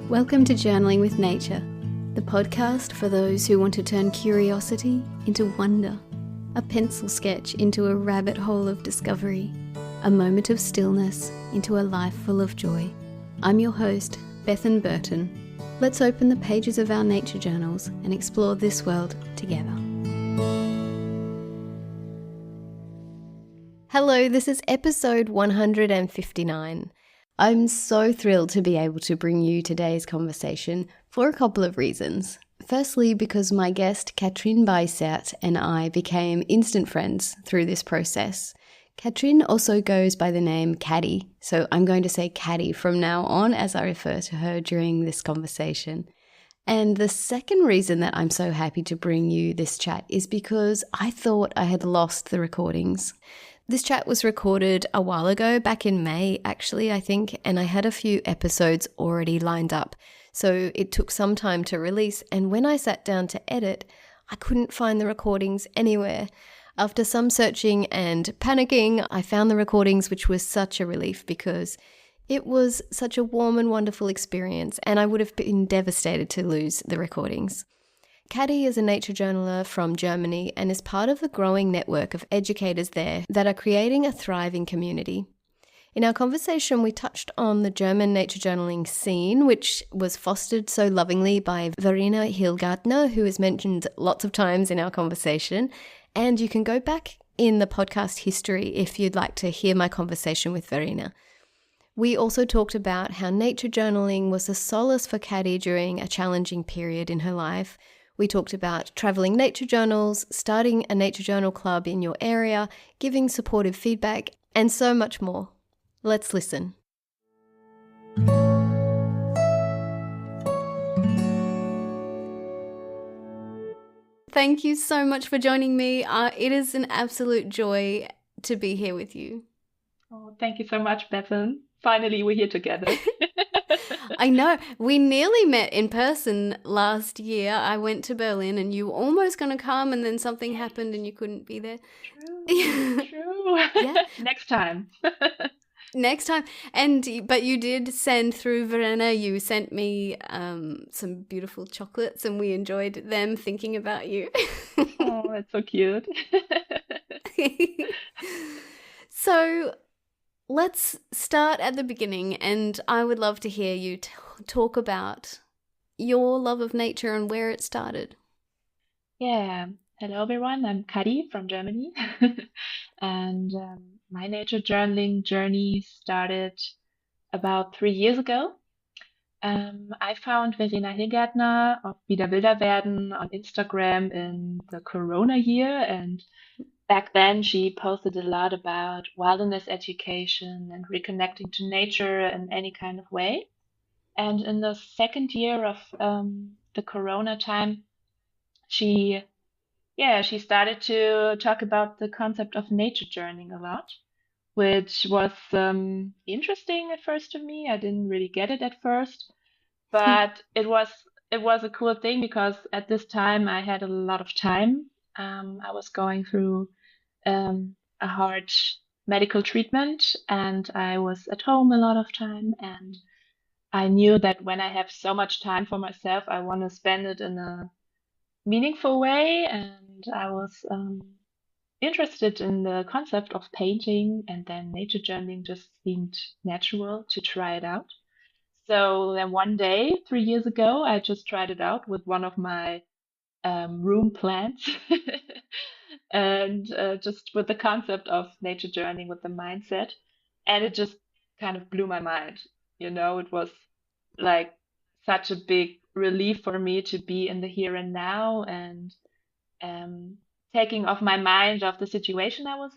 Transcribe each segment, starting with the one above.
Welcome to Journaling with Nature, the podcast for those who want to turn curiosity into wonder, a pencil sketch into a rabbit hole of discovery, a moment of stillness into a life full of joy. I'm your host, Bethan Burton. Let's open the pages of our nature journals and explore this world together. Hello, this is episode 159. I'm so thrilled to be able to bring you today's conversation for a couple of reasons. Firstly, because my guest Katrin Beißert and I became instant friends through this process. Katrin also goes by the name Caddy, so I'm going to say Caddy from now on as I refer to her during this conversation. And the second reason that I'm so happy to bring you this chat is because I thought I had lost the recordings. This chat was recorded a while ago, back in May actually, I think, and I had a few episodes already lined up. So it took some time to release, and when I sat down to edit, I couldn't find the recordings anywhere. After some searching and panicking, I found the recordings, which was such a relief because it was such a warm and wonderful experience, and I would have been devastated to lose the recordings. Caddy is a nature journaler from Germany and is part of a growing network of educators there that are creating a thriving community. In our conversation, we touched on the German nature journaling scene, which was fostered so lovingly by Verena Hillgartner, who is mentioned lots of times in our conversation. And you can go back in the podcast history if you'd like to hear my conversation with Verena. We also talked about how nature journaling was a solace for Caddy during a challenging period in her life. We talked about traveling nature journals, starting a nature journal club in your area, giving supportive feedback, and so much more. Let's listen. Thank you so much for joining me. It is an absolute joy to be here with you. Oh, thank you so much, Bethan. Finally, we're here together. I know. We nearly met in person last year. I went to Berlin and you were almost going to come and then something happened and you couldn't be there. True. Yeah. Next time. Next time. But you did send through Verena, you sent me some beautiful chocolates and we enjoyed them thinking about you. Oh, that's so cute. So let's start at the beginning, and I would love to hear you talk about your love of nature and where it started. Yeah. Hello, everyone. I'm Kadi from Germany. And my nature journaling journey started about 3 years ago. I found Verena Hillgartner of Wieder Wilder Werden on Instagram in the Corona year, and back then she posted a lot about wilderness education and reconnecting to nature in any kind of way. And in the second year of the Corona time, she she started to talk about the concept of nature journaling a lot, which was interesting at first to me. I didn't really get it at first, but it was a cool thing because at this time I had a lot of time. I was going through a hard medical treatment and I was at home a lot of time, and I knew that when I have so much time for myself, I want to spend it in a meaningful way. And I was interested in the concept of painting, and then nature journaling just seemed natural to try it out. So then one day, 3 years ago, I just tried it out with one of my room plants and just with the concept of nature journaling with the mindset. And it just kind of blew my mind. It was like such a big relief for me to be in the here and now, and um, taking off my mind of the situation I was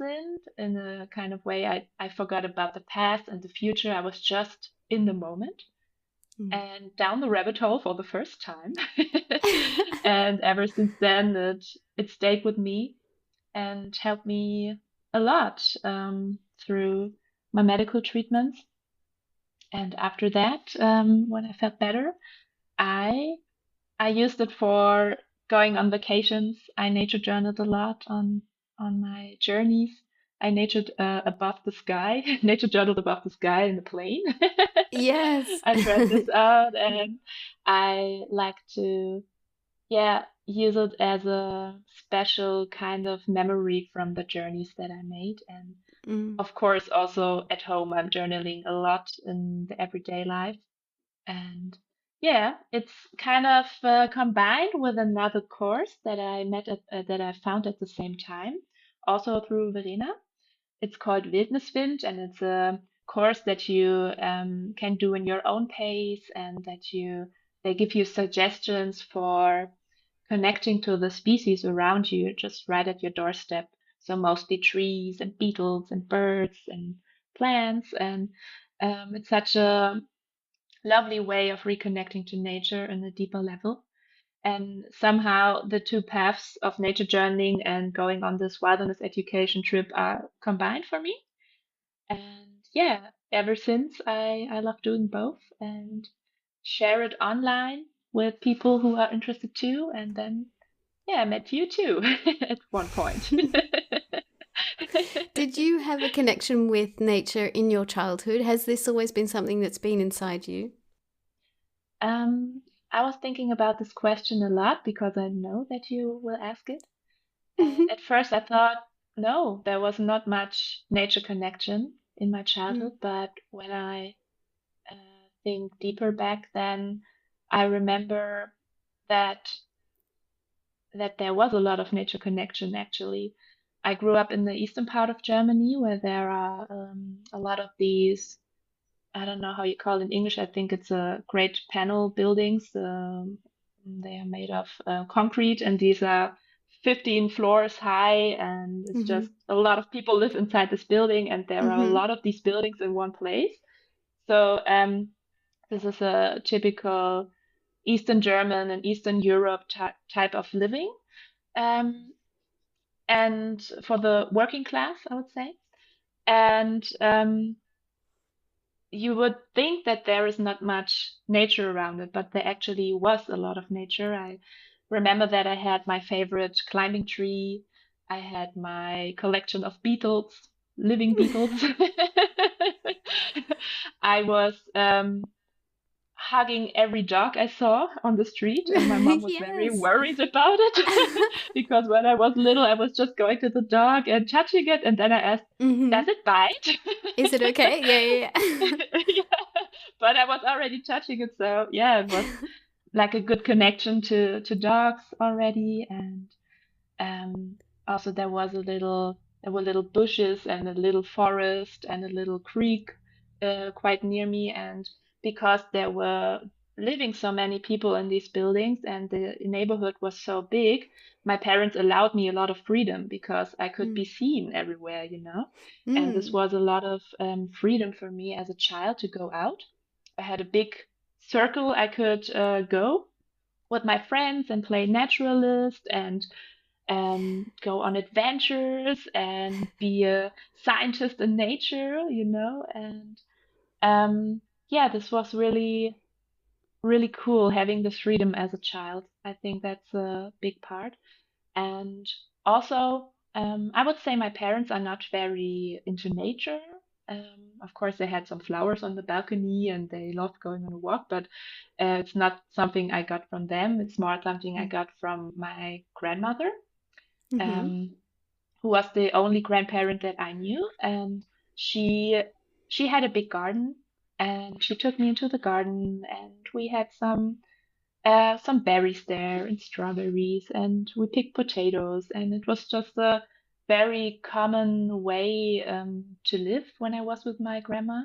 in a kind of way. I forgot about the past and the future. I was just in the moment and down the rabbit hole for the first time. And ever since then, it stayed with me and helped me a lot through my medical treatments. And after that, when I felt better, I I used it for going on vacations. I nature journaled a lot on my journeys. I natured above the sky, nature journaled above the sky in the plane. Yes. I tried this out, and I like to, yeah, use it as a special kind of memory from the journeys that I made. And Mm. of course, also at home, I'm journaling a lot in the everyday life. And yeah, it's kind of combined with another course that that I found at the same time, also through Verena. It's called Wildniswind, and it's a course that you can do in your own pace, and they give you suggestions for connecting to the species around you just right at your doorstep. So mostly trees and beetles and birds and plants, and it's such a lovely way of reconnecting to nature on a deeper level. And somehow the two paths of nature journaling and going on this wilderness education trip are combined for me. And yeah, ever since I love doing both and share it online with people who are interested too. And then, yeah, I met you too at one point. Did you have a connection with nature in your childhood? Has this always been something that's been inside you? Um, I was thinking about this question a lot because I know that you will ask it. And at first I thought, no, there was not much nature connection in my Mm. childhood. But when I think deeper back, then I remember that there was a lot of nature connection actually. I grew up in the eastern part of Germany where there are a lot of these, I don't know how you call it in English. I think it's a great panel buildings. They are made of concrete, and these are 15 floors high, and it's Mm-hmm. just a lot of people live inside this building, and there are a Mm-hmm. lot of these buildings in one place. So this is a typical Eastern German and Eastern Europe type of living, um, and for the working class, I would say. And you would think that there is not much nature around it, but there actually was a lot of nature. I remember that I had my favorite climbing tree. I had my collection of beetles, living beetles. I was hugging every dog I saw on the street, and my mom was very Yes. worried about it because when I was little, I was just going to the dog and touching it, and then I asked, Mm-hmm. "Does it bite?" Is it okay? Yeah, yeah, Yeah, but I was already touching it, so yeah, it was yeah. like a good connection to dogs already, and um, also there were little bushes and a little forest and a little creek quite near me. And because there were living so many people in these buildings and the neighborhood was so big, my parents allowed me a lot of freedom because I could be Mm. seen everywhere, you know. And this Mm. was a lot of freedom for me as a child to go out. I had a big circle I could go with my friends and play naturalist and go on adventures and be a scientist in nature, you know. And yeah, this was really, really cool having this freedom as a child. I think that's a big part. And also, I would say my parents are not very into nature. Of course, they had some flowers on the balcony and they loved going on a walk, but it's not something I got from them. It's more something I Mm. got from my grandmother, Mm-hmm. um, who was the only grandparent that I knew, and she she had a big garden, and she took me into the garden, and we had some berries there and strawberries, and we picked potatoes, and it was just a very common way to live when I was with my grandma.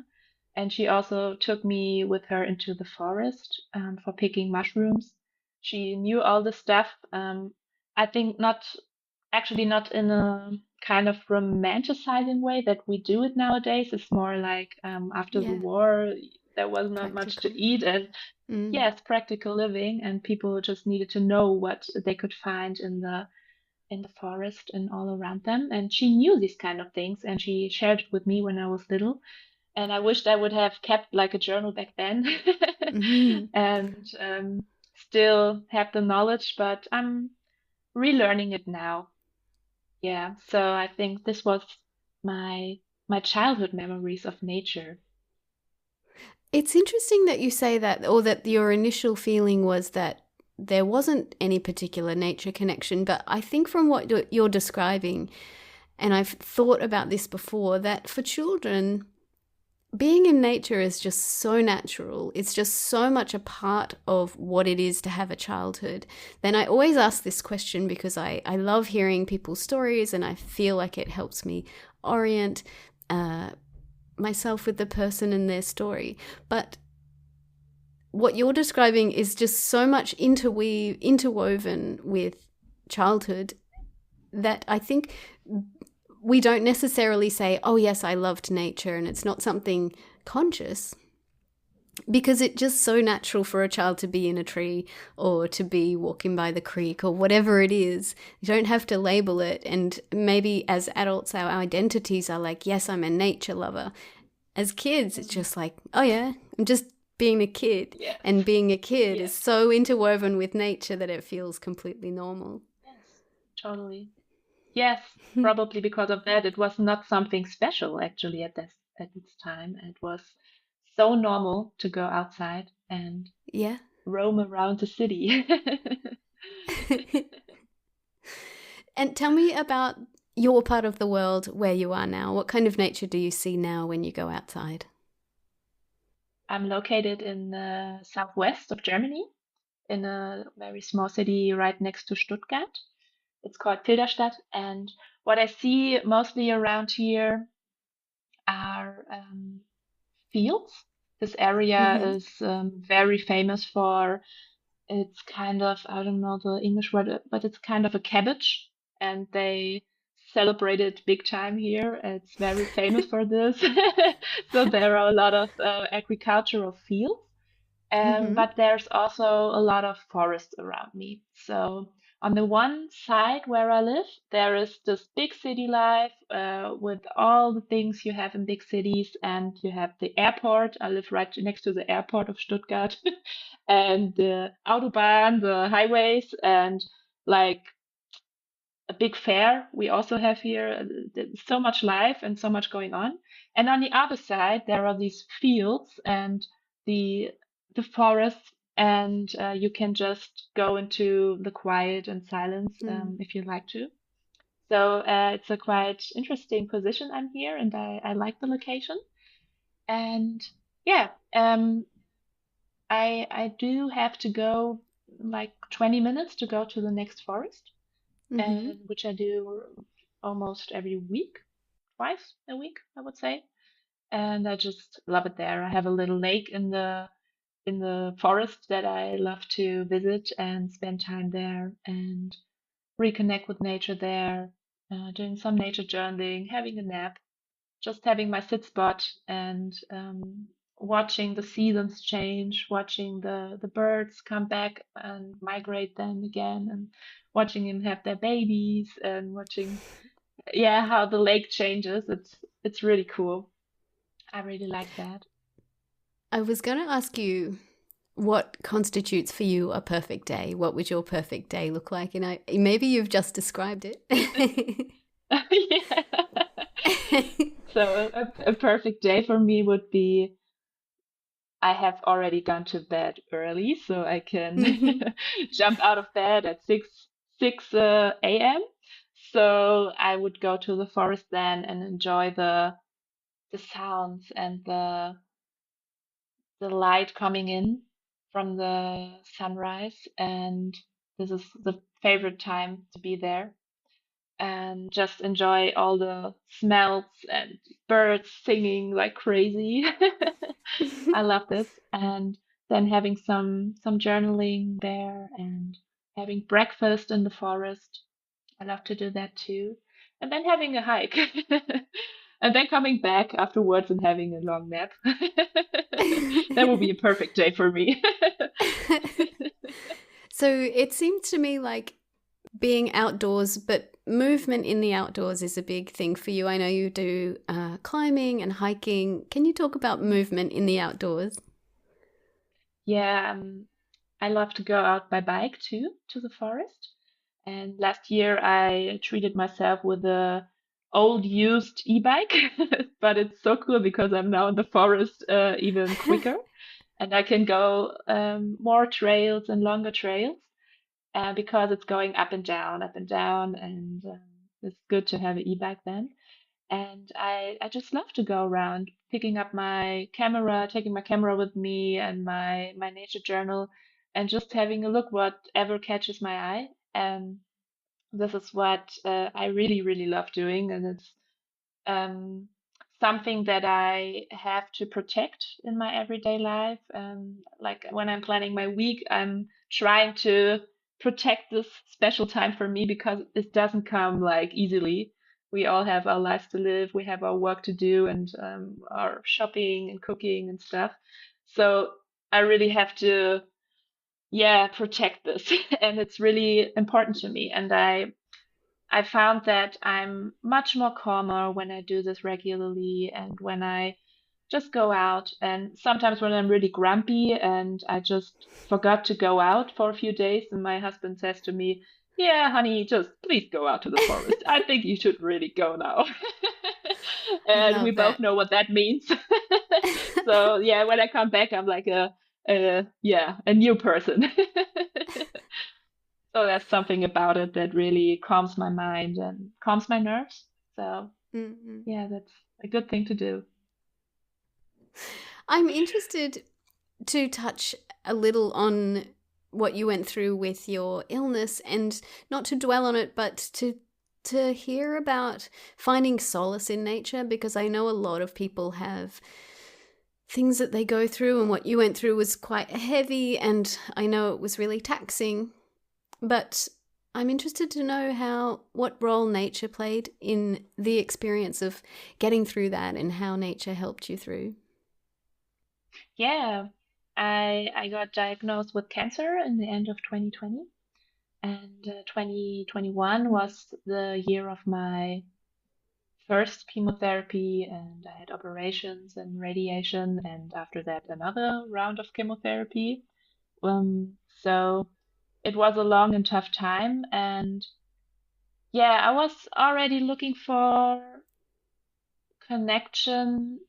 And she also took me with her into the forest for picking mushrooms. She knew all the stuff. I think not in a kind of romanticizing way that we do it nowadays. It's more like after the Yeah. war, there was not much to Practical. eat, and Mm. yes, practical living, and people just needed to know what they could find in the forest and all around them. And she knew these kind of things, and she shared it with me when I was little. And I wished I would have kept like a journal back then, Mm-hmm. and still have the knowledge, but I'm relearning it now. Yeah, so I think this was my my childhood memories of nature. It's interesting that you say that, or that your initial feeling was that there wasn't any particular nature connection. But I think from what you're describing, and I've thought about this before, that for children, being in nature is just so natural. It's just so much a part of what it is to have a childhood. Then I always ask this question because I love hearing people's stories and I feel like it helps me orient myself with the person and their story. But what you're describing is just so much interwoven with childhood that I think we don't necessarily say, oh, yes, I loved nature, and it's not something conscious, because it's just so natural for a child to be in a tree or to be walking by the creek or whatever it is. You don't have to label it. And maybe as adults, our identities are like, yes, I'm a nature lover. As kids, it's just like, oh, yeah, I'm just being a kid. Yes, And being a kid is yes, so interwoven with nature that it feels completely normal. yes, totally. Yes, probably because of that, it was not something special actually at this time. It was so normal to go outside and Yeah. roam around the city. And tell me about your part of the world where you are now. What kind of nature do you see now when you go outside? I'm located in the southwest of Germany, in a very small city right next to Stuttgart. It's called Filderstadt, and what I see mostly around here are fields. This area Mm-hmm. is very famous for it's kind of, I don't know the English word, but it's kind of a cabbage, and they celebrate it big time here. It's very famous for this. So there are a lot of agricultural fields. Mm-hmm. But there's also a lot of forest around me. So on the one side where I live, there is this big city life with all the things you have in big cities, and you have the airport. I live right next to the airport of Stuttgart, and the Autobahn, the highways, and like a big fair we also have here. There's so much life and so much going on. And on the other side, there are these fields and the the forests, and you can just go into the quiet and silence Mm. if you like to. So it's a quite interesting position I'm here, and I like the location. And yeah, I do have to go like 20 minutes to go to the next forest, Mm-hmm. and which I do almost every week, twice a week, I would say. And I just love it there. I have a little lake in the forest that I love to visit and spend time there and reconnect with nature there, doing some nature journaling, having a nap, just having my sit spot and watching the seasons change, watching the birds come back and migrate then again, and watching them have their babies and watching yeah how the lake changes. It's really cool. I really like that. I was going to ask you what constitutes for you a perfect day. What would your perfect day look like? And maybe you've just described it. Yeah. So a perfect day for me would be I have already gone to bed early, so I can Mm-hmm. jump out of bed at 6 a.m. So I would go to the forest then and enjoy the sounds and the light coming in from the sunrise. And this is the favorite time to be there and just enjoy all the smells and birds singing like crazy. I love this. And then having some journaling there and having breakfast in the forest. I love to do that too. And then having a hike. And then coming back afterwards and having a long nap. That would be a perfect day for me. So it seems to me like being outdoors, but movement in the outdoors is a big thing for you. I know you do climbing and hiking. Can you talk about movement in the outdoors? Yeah, I love to go out by bike too to the forest. And last year I treated myself with a old used e-bike, but it's so cool because I'm now in the forest even quicker, and I can go more trails and longer trails because it's going up and down, and it's good to have an e-bike then. And I just love to go around picking up my camera, taking my camera with me and my nature journal, and just having a look whatever catches my eye. And this is what I really, really love doing, and it's um, something that I have to protect in my everyday life. Like when I'm planning my week, I'm trying to protect this special time for me because it doesn't come like easily. We all have our lives to live, we have our work to do, and our shopping and cooking and stuff. So I really have to, yeah, protect this, and it's really important to me. And I found that I'm much more calmer when I do this regularly and when I just go out. And sometimes when I'm really grumpy and I just forgot to go out for a few days, and my husband says to me, "Yeah, honey, just please go out to the forest. I think you should really go now." And we Love both it. know what that means. So yeah, when I come back, I'm like a new person. So there's something about it that really calms my mind and calms my nerves. So Mm-hmm. yeah, that's a good thing to do. I'm interested to touch a little on what you went through with your illness, and not to dwell on it, but to hear about finding solace in nature, because I know a lot of people have things that they go through, and what you went through was quite heavy, and I know it was really taxing. But I'm interested to know what role nature played in the experience of getting through that, and how nature helped you through. Yeah, I got diagnosed with cancer in the end of 2020, and 2021 was the year of my first chemotherapy, and I had operations and radiation, and after that another round of chemotherapy. So it was a long and tough time, and yeah, I was already looking for connection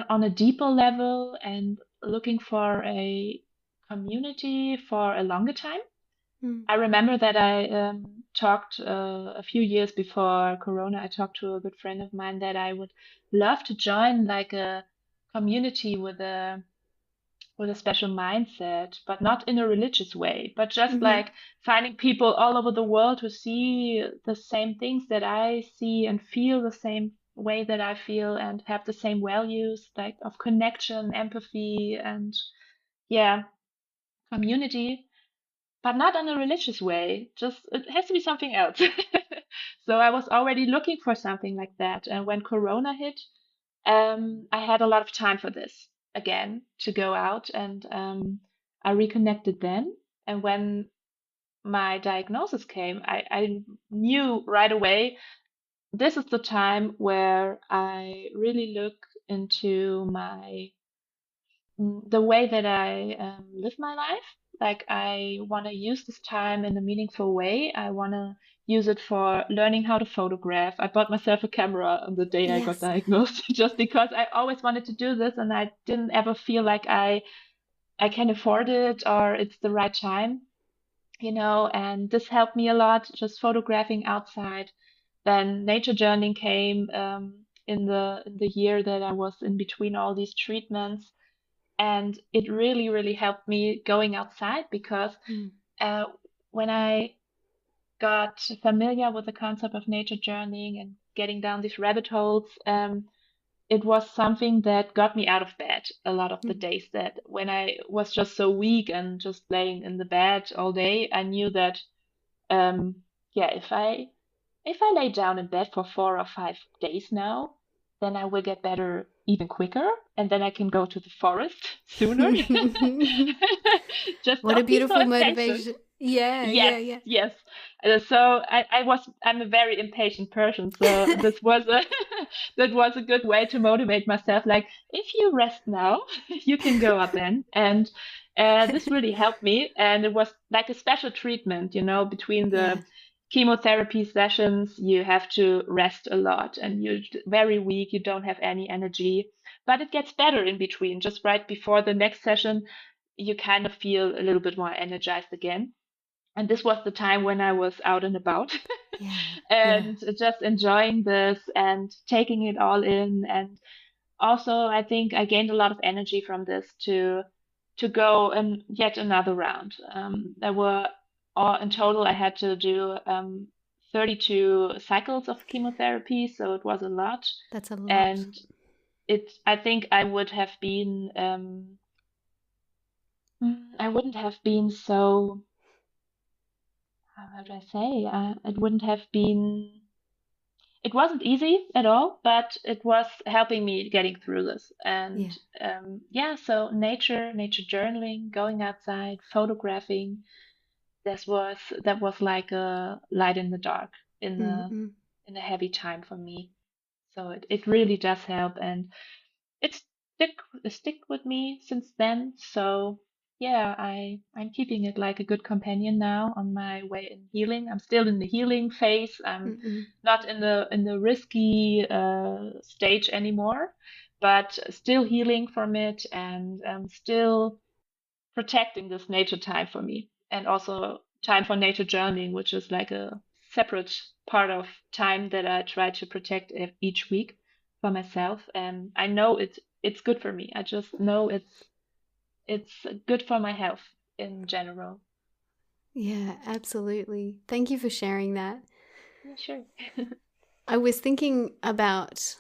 on a deeper level and looking for a community for a longer time. Mm. I remember that I talked a few years before Corona. I talked to a good friend of mine that I would love to join like a community with a special mindset, but not in a religious way, but just Mm-hmm. like finding people all over the world who see the same things that I see and feel the same way that I feel and have the same values, like of connection, empathy, and yeah, community, but not in a religious way. Just it has to be something else. So I was already looking for something like that. And when Corona hit, I had a lot of time for this again to go out, and I reconnected then. And when my diagnosis came, I knew right away this is the time where I really look into the way that I live my life. Like I want to use this time in a meaningful way. I want to use it for learning how to photograph. I bought myself a camera on the day I got Yes. diagnosed just because I always wanted to do this and I didn't ever feel like I can afford it or it's the right time, and this helped me a lot just photographing outside. Then nature journaling came in the year that I was in between all these treatments, and it really, really helped me going outside because Mm. uh, when I got familiar with the concept of nature journeying and getting down these rabbit holes, it was something that got me out of bed a lot of the Mm. days that when I was just so weak and just laying in the bed all day, I knew that, yeah, if I lay down in bed for 4 or 5 days now, then I will get better even quicker, and then I can go to the forest sooner. Just What a don't be so beautiful impatient. motivation. Yeah, Yes, yeah, yeah. yes. So I'm a very impatient person. So this was a that was a good way to motivate myself. Like, if you rest now, you can go up then. And this really helped me. And it was like a special treatment, between Yeah. chemotherapy sessions, you have to rest a lot and you're very weak, you don't have any energy. But it gets better in between. Just right before the next session, you kind of feel a little bit more energized again. And this was the time when I was out and about Yeah. Yeah. and just enjoying this and taking it all in. And also, I think I gained a lot of energy from this to go and yet another round. There were all in total I had to do 32 cycles of chemotherapy, so it was a lot. That's a lot. And I think I wouldn't have been so, how do I say? It wouldn't have been it wasn't easy at all, but it was helping me getting through this. And Yeah. yeah, so nature journaling, going outside, photographing, that was like a light in the dark Mm-mm. in a heavy time for me. So it really does help, and it's stick with me since then. So yeah, I'm keeping it like a good companion now on my way in healing. I'm still in the healing phase. I'm Mm-mm. not in the risky stage anymore, but still healing from it and still protecting this nature time for me, and also time for nature journaling, which is like a separate part of time that I try to protect each week for myself. And I know it's good for me. I just know it's good for my health in general. Yeah, absolutely. Thank you for sharing that. Yeah, sure. I was thinking about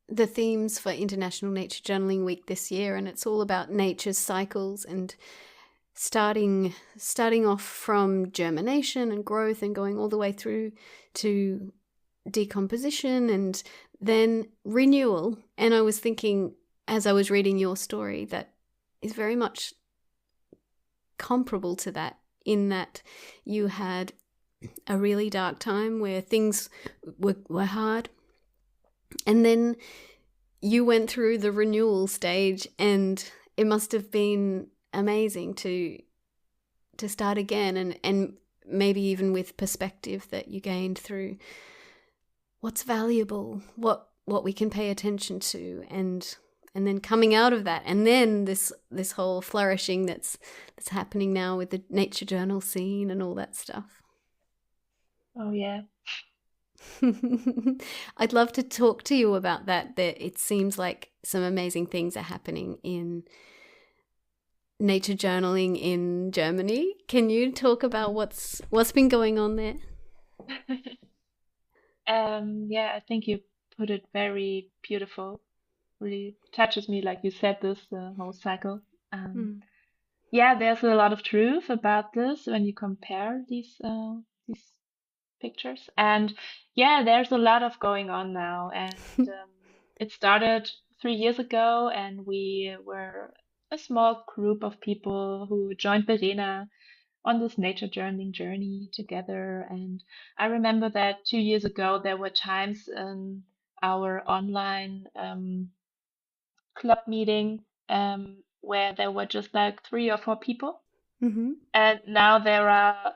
the themes for International Nature Journaling Week this year, and it's all about nature's cycles and starting off from germination and growth and going all the way through to decomposition and then renewal. And I was thinking, as I was reading your story, that is very much comparable to that, in that you had a really dark time where things were hard, and then you went through the renewal stage, and it must have been amazing to start again, and maybe even with perspective that you gained through what's valuable, what we can pay attention to, and then coming out of that, and then this whole flourishing that's happening now with the nature journal scene and all that stuff. Oh yeah. I'd love to talk to you about that. That it seems like some amazing things are happening in nature journaling in Germany. Can you talk about what's been going on there? Yeah, I think you put it very beautiful. Really touches me, like you said, this the whole cycle. Um, Mm. yeah, there's a lot of truth about this when you compare these pictures. And yeah, there's a lot of going on now. And it started 3 years ago, and we were a small group of people who joined Verena on this nature journaling journey together. And I remember that 2 years ago, there were times in our online club meeting where there were just like 3 or 4 people. Mm-hmm. And now there are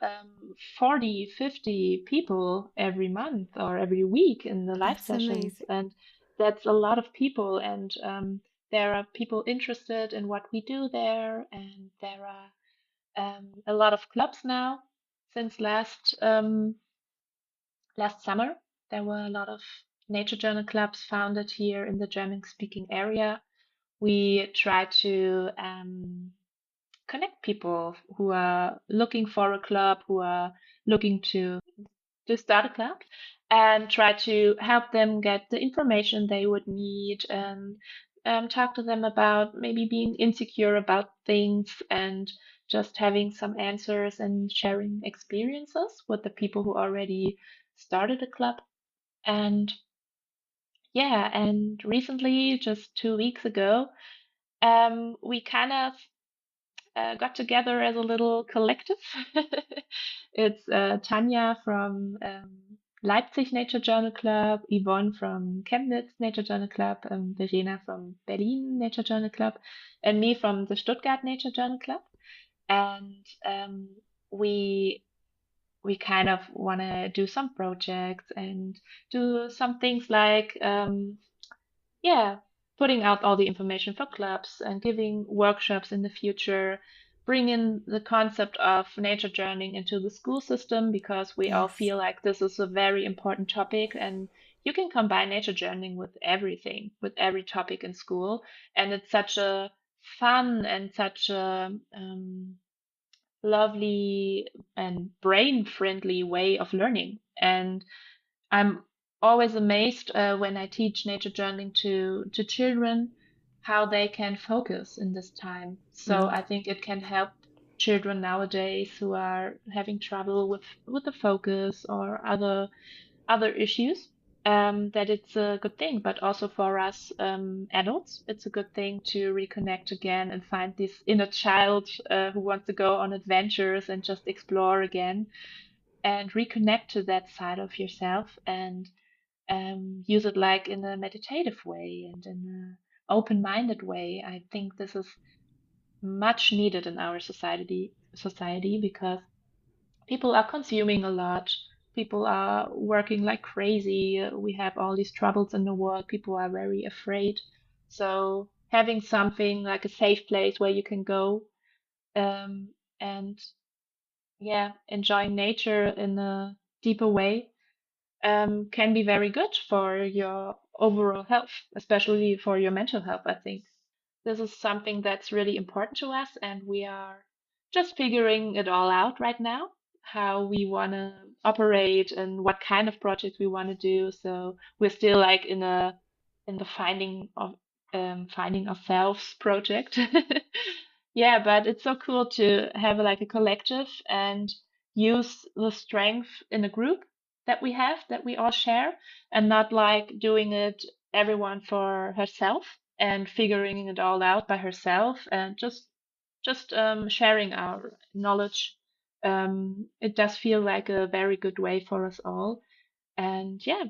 40, 50 people every month or every week in the live That's sessions. amazing. And that's a lot of people. And there are people interested in what we do there. And there are a lot of clubs now. Since last summer, there were a lot of nature journal clubs founded here in the German speaking area. We try to connect people who are looking for a club, who are looking to start a club, and try to help them get the information they would need, and talk to them about maybe being insecure about things, and just having some answers and sharing experiences with the people who already started a club. And yeah, and recently, just 2 weeks ago, we kind of got together as a little collective. It's Tanya from Leipzig Nature Journal Club, Yvonne from Chemnitz Nature Journal Club, Verena from Berlin Nature Journal Club, and me from the Stuttgart Nature Journal Club. And we we kind of want to do some projects and do some things like yeah, putting out all the information for clubs and giving workshops in the future, bring in the concept of nature journaling into the school system because we all Yes. feel like this is a very important topic and you can combine nature journaling with everything, with every topic in school. And it's such a fun and such a lovely and brain friendly way of learning. And I'm always amazed when I teach nature journaling to children how they can focus in this time. So Mm. I think it can help children nowadays who are having trouble with the focus or other issues. That it's a good thing, but also for us adults, it's a good thing to reconnect again and find this inner child who wants to go on adventures and just explore again and reconnect to that side of yourself and use it like in a meditative way and in a open-minded way. I think this is much needed in our society because people are consuming a lot. People are working like crazy. We have all these troubles in the world. People are very afraid. So having something like a safe place where you can go um, and yeah, enjoying nature in a deeper way can be very good for your overall health, especially for your mental health, I think. This is something that's really important to us, and we are just figuring it all out right now, how we want to operate and what kind of projects we want to do. So we're still like in the finding ourselves project. Yeah, but it's so cool to have like a collective and use the strength in a group that we have, that we all share, and not like doing it everyone for herself and figuring it all out by herself and just sharing our knowledge. It does feel like a very good way for us all. And yeah,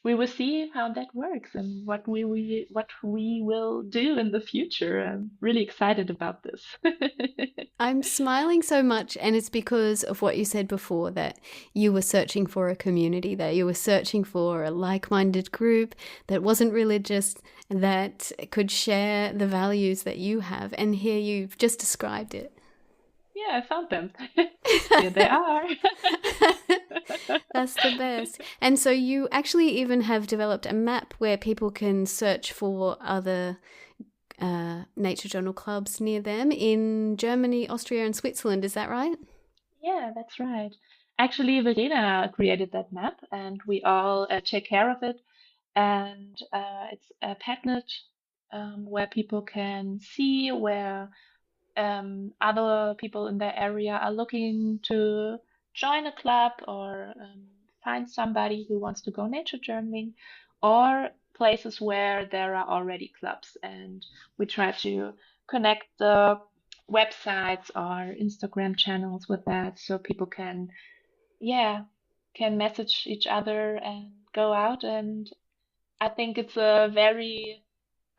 we will see how that works and what we will do in the future. I'm really excited about this. I'm smiling so much, and it's because of what you said before, that you were searching for a community, that you were searching for a like minded group that wasn't religious, that could share the values that you have. And here you've just described it. Yeah, I found them. Here they are. That's the best. And so you actually even have developed a map where people can search for other nature journal clubs near them in Germany, Austria, and Switzerland. Is that right? Yeah, that's right. Actually, Verena created that map, and we all take care of it. And it's a Padlet where people can see where other people in their area are looking to join a club or find somebody who wants to go nature journaling, or places where there are already clubs. And we try to connect the websites or Instagram channels with that so people can, yeah, can message each other and go out. And I think it's a very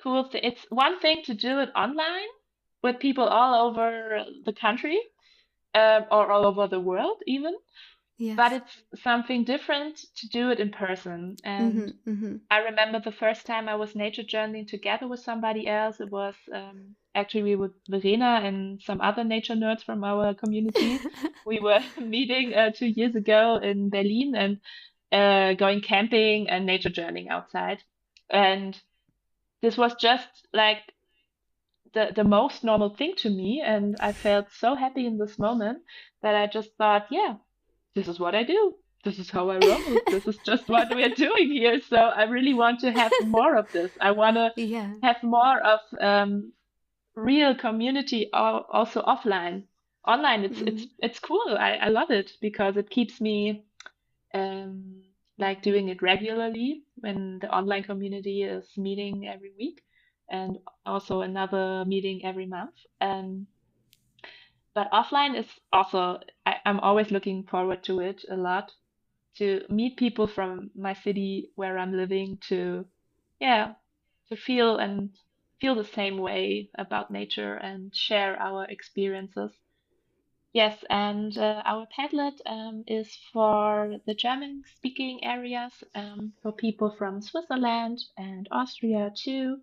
cool thing. It's one thing to do it online with people all over the country, or all over the world even, but Yes. it's something different to do it in person. And Mm-hmm, mm-hmm. I remember the first time I was nature journaling together with somebody else. It was actually with Verena and some other nature nerds from our community. We were meeting 2 years ago in Berlin and going camping and nature journaling outside. And this was just like the most normal thing to me, and I felt so happy in this moment that I just thought, yeah, this is what I do. This is how I roll. This is just what we're doing here. So I really want to have more of this. I want to Yeah. have more of real community also offline. Online, Mm. it's cool. I love it because it keeps me um, like doing it regularly when the online community is meeting every week and also another meeting every month. But offline is also, I'm always looking forward to it a lot to meet people from my city where I'm living to, yeah, to feel the same way about nature and share our experiences. Yes, and our Padlet is for the German-speaking areas, for people from Switzerland and Austria too.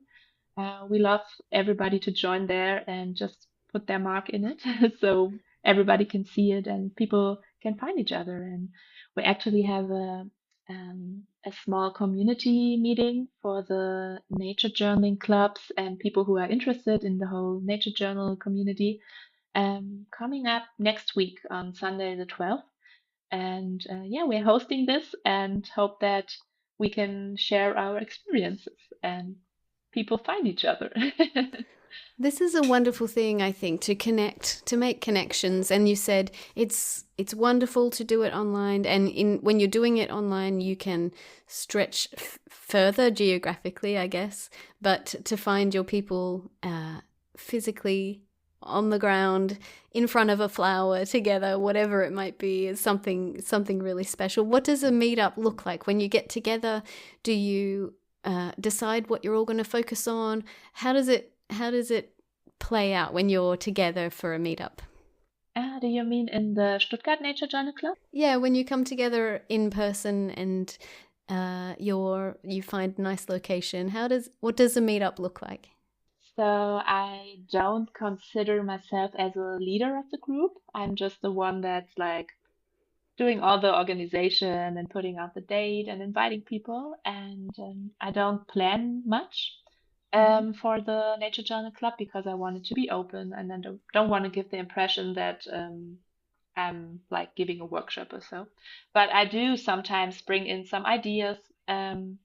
We love everybody to join there and just put their mark in it so everybody can see it and people can find each other. And we actually have a small community meeting for the nature journaling clubs and people who are interested in the whole nature journal community coming up next week on Sunday the 12th. And yeah, we're hosting this and hope that we can share our experiences and people find each other. This is a wonderful thing, I think, to connect, to make connections. And you said it's wonderful to do it online, and when you're doing it online, you can stretch further geographically, I guess. But to find your people physically on the ground in front of a flower together, whatever it might be, is something really special. What does a meetup look like when you get together? Do you decide what you're all going to focus on? How does it play out when you're together for a meetup? Do you mean in the Stuttgart Nature Journal Club? Yeah, when you come together in person and you find a nice location. What does a meetup look like? So I don't consider myself as a leader of the group. I'm just the one that's like doing all the organization and putting out the date and inviting people. And I don't plan much Mm-hmm. for the Nature Journal Club because I want it to be open and then don't want to give the impression that I'm like giving a workshop or so. But I do sometimes bring in some ideas. Um,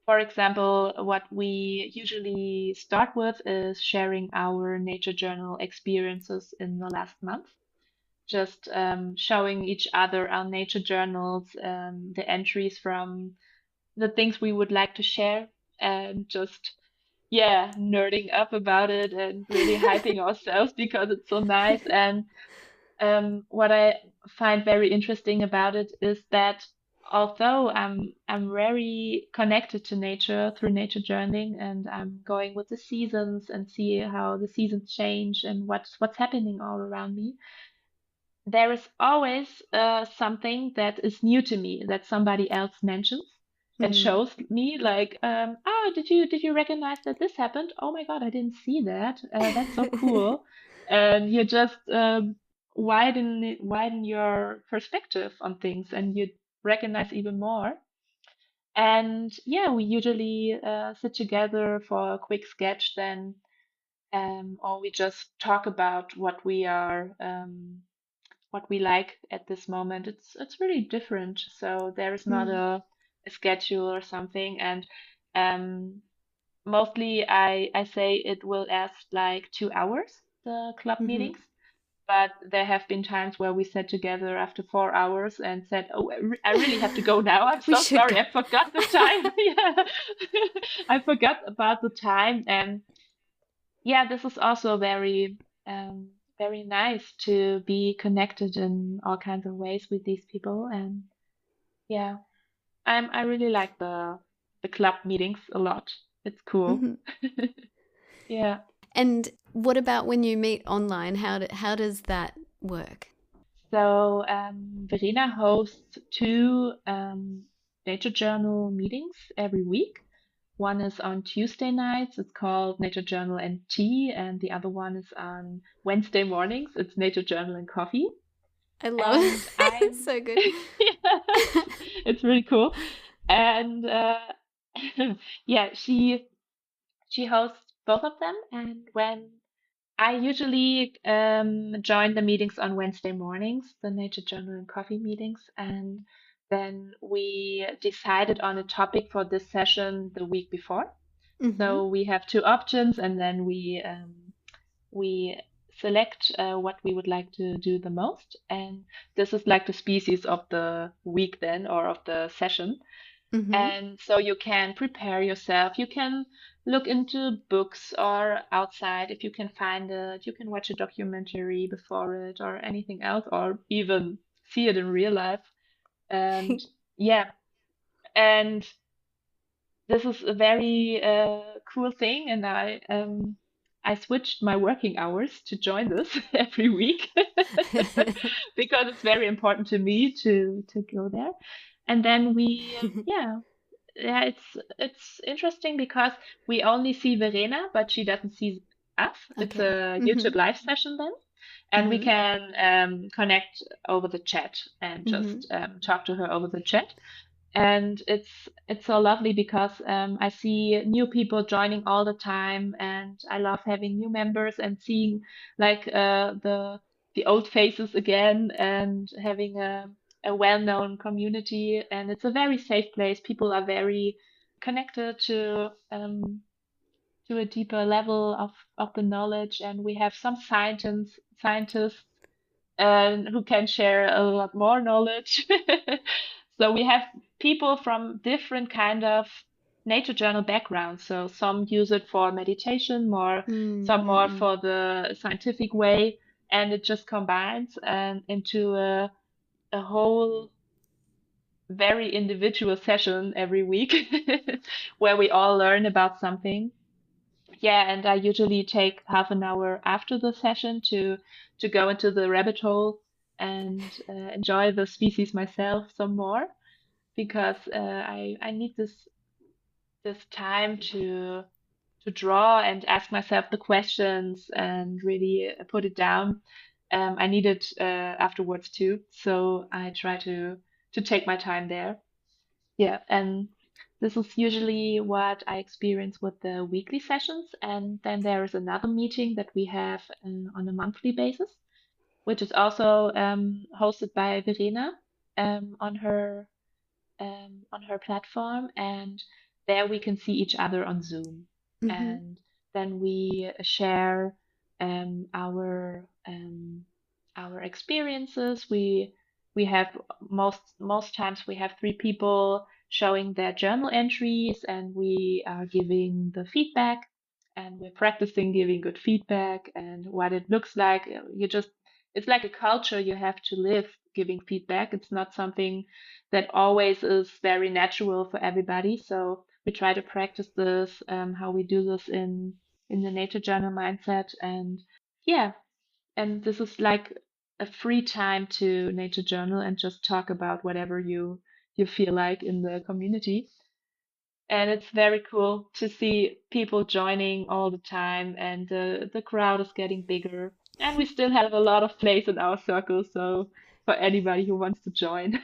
for example, what we usually start with is sharing our nature journal experiences in the last month, just showing each other our nature journals, the entries from the things we would like to share, and just, yeah, nerding up about it and really hyping ourselves because it's so nice. And what I find very interesting about it is that although I'm very connected to nature through nature journaling and I'm going with the seasons and see how the seasons change and what's happening all around me, there is always something that is new to me that somebody else mentions and Hmm. shows me like oh, did you recognize that this happened? Oh my God, I didn't see that. That's so cool. And you just widen your perspective on things and you recognize even more. And yeah, we usually sit together for a quick sketch then, or we just talk about what we like at this moment. It's really different. So there is not Hmm. a schedule or something. And um, mostly I say it will last like 2 hours, the club Hmm. meetings. But there have been times where we sat together after 4 hours and said, "Oh, I really have to go now. I'm We so should sorry. go. I forgot the time." Yeah, I forgot about the time. And yeah, this is also very nice to be connected in all kinds of ways with these people. And yeah, I really like the club meetings a lot. It's cool. Hmm. Yeah. And what about when you meet online? How does that work? So Verena hosts two nature journal meetings every week. One is on Tuesday nights. It's called Nature Journal and Tea, and the other one is on Wednesday mornings. It's Nature Journal and Coffee. I love And it. I'm So good. yeah, it's really cool. And yeah, she hosts both of them. And when I usually join the meetings on Wednesday mornings, the Nature Journal and Coffee meetings, and then we decided on a topic for this session the week before. Hmm. So we have two options, and then we select what we would like to do the most. And this is like the species of the week then, or of the session. Hmm. And so you can prepare yourself. You can look into books or outside if you can find it. You can watch a documentary before it or anything else, or even see it in real life. And yeah, and this is a very cool thing. And I I switched my working hours to join this every week because it's very important to me to go there. And then yeah, it's interesting because we only see Verena, but she doesn't see us. It's Okay. a YouTube live session then, and we can connect over the chat and just talk to her over the chat. And it's so lovely because I see new people joining all the time, and I love having new members and seeing like the old faces again, and having a well-known community. And it's a very safe place. People are very connected to a deeper level of the knowledge, and we have some scientists who can share a lot more knowledge. So we have people from different kind of nature journal backgrounds. So some use it for meditation more, some more for the scientific way, and it just combines into a whole very individual session every week where we all learn about something. Yeah, and I usually take half an hour after the session to go into the rabbit hole and enjoy the species myself some more because I need this time to draw and ask myself the questions and really put it down. I need it afterwards too, so I try to take my time there. Yeah, and this is usually what I experience with the weekly sessions. And then there is another meeting that we have on a monthly basis, which is also hosted by Verena on her platform. And there we can see each other on Zoom. And then we share um, our um, our experiences. We have most times we have three people showing their journal entries, and we are giving the feedback, and we're practicing giving good feedback and what it looks like. It's like a culture you have to live giving feedback. It's not something that always is very natural for everybody. So we try to practice this, how we do this in the nature journal mindset, and yeah, and this is like a free time to nature journal and just talk about whatever you feel like in the community. And it's very cool to see people joining all the time, and the crowd is getting bigger. And we still have a lot of place in our circle, so for anybody who wants to join.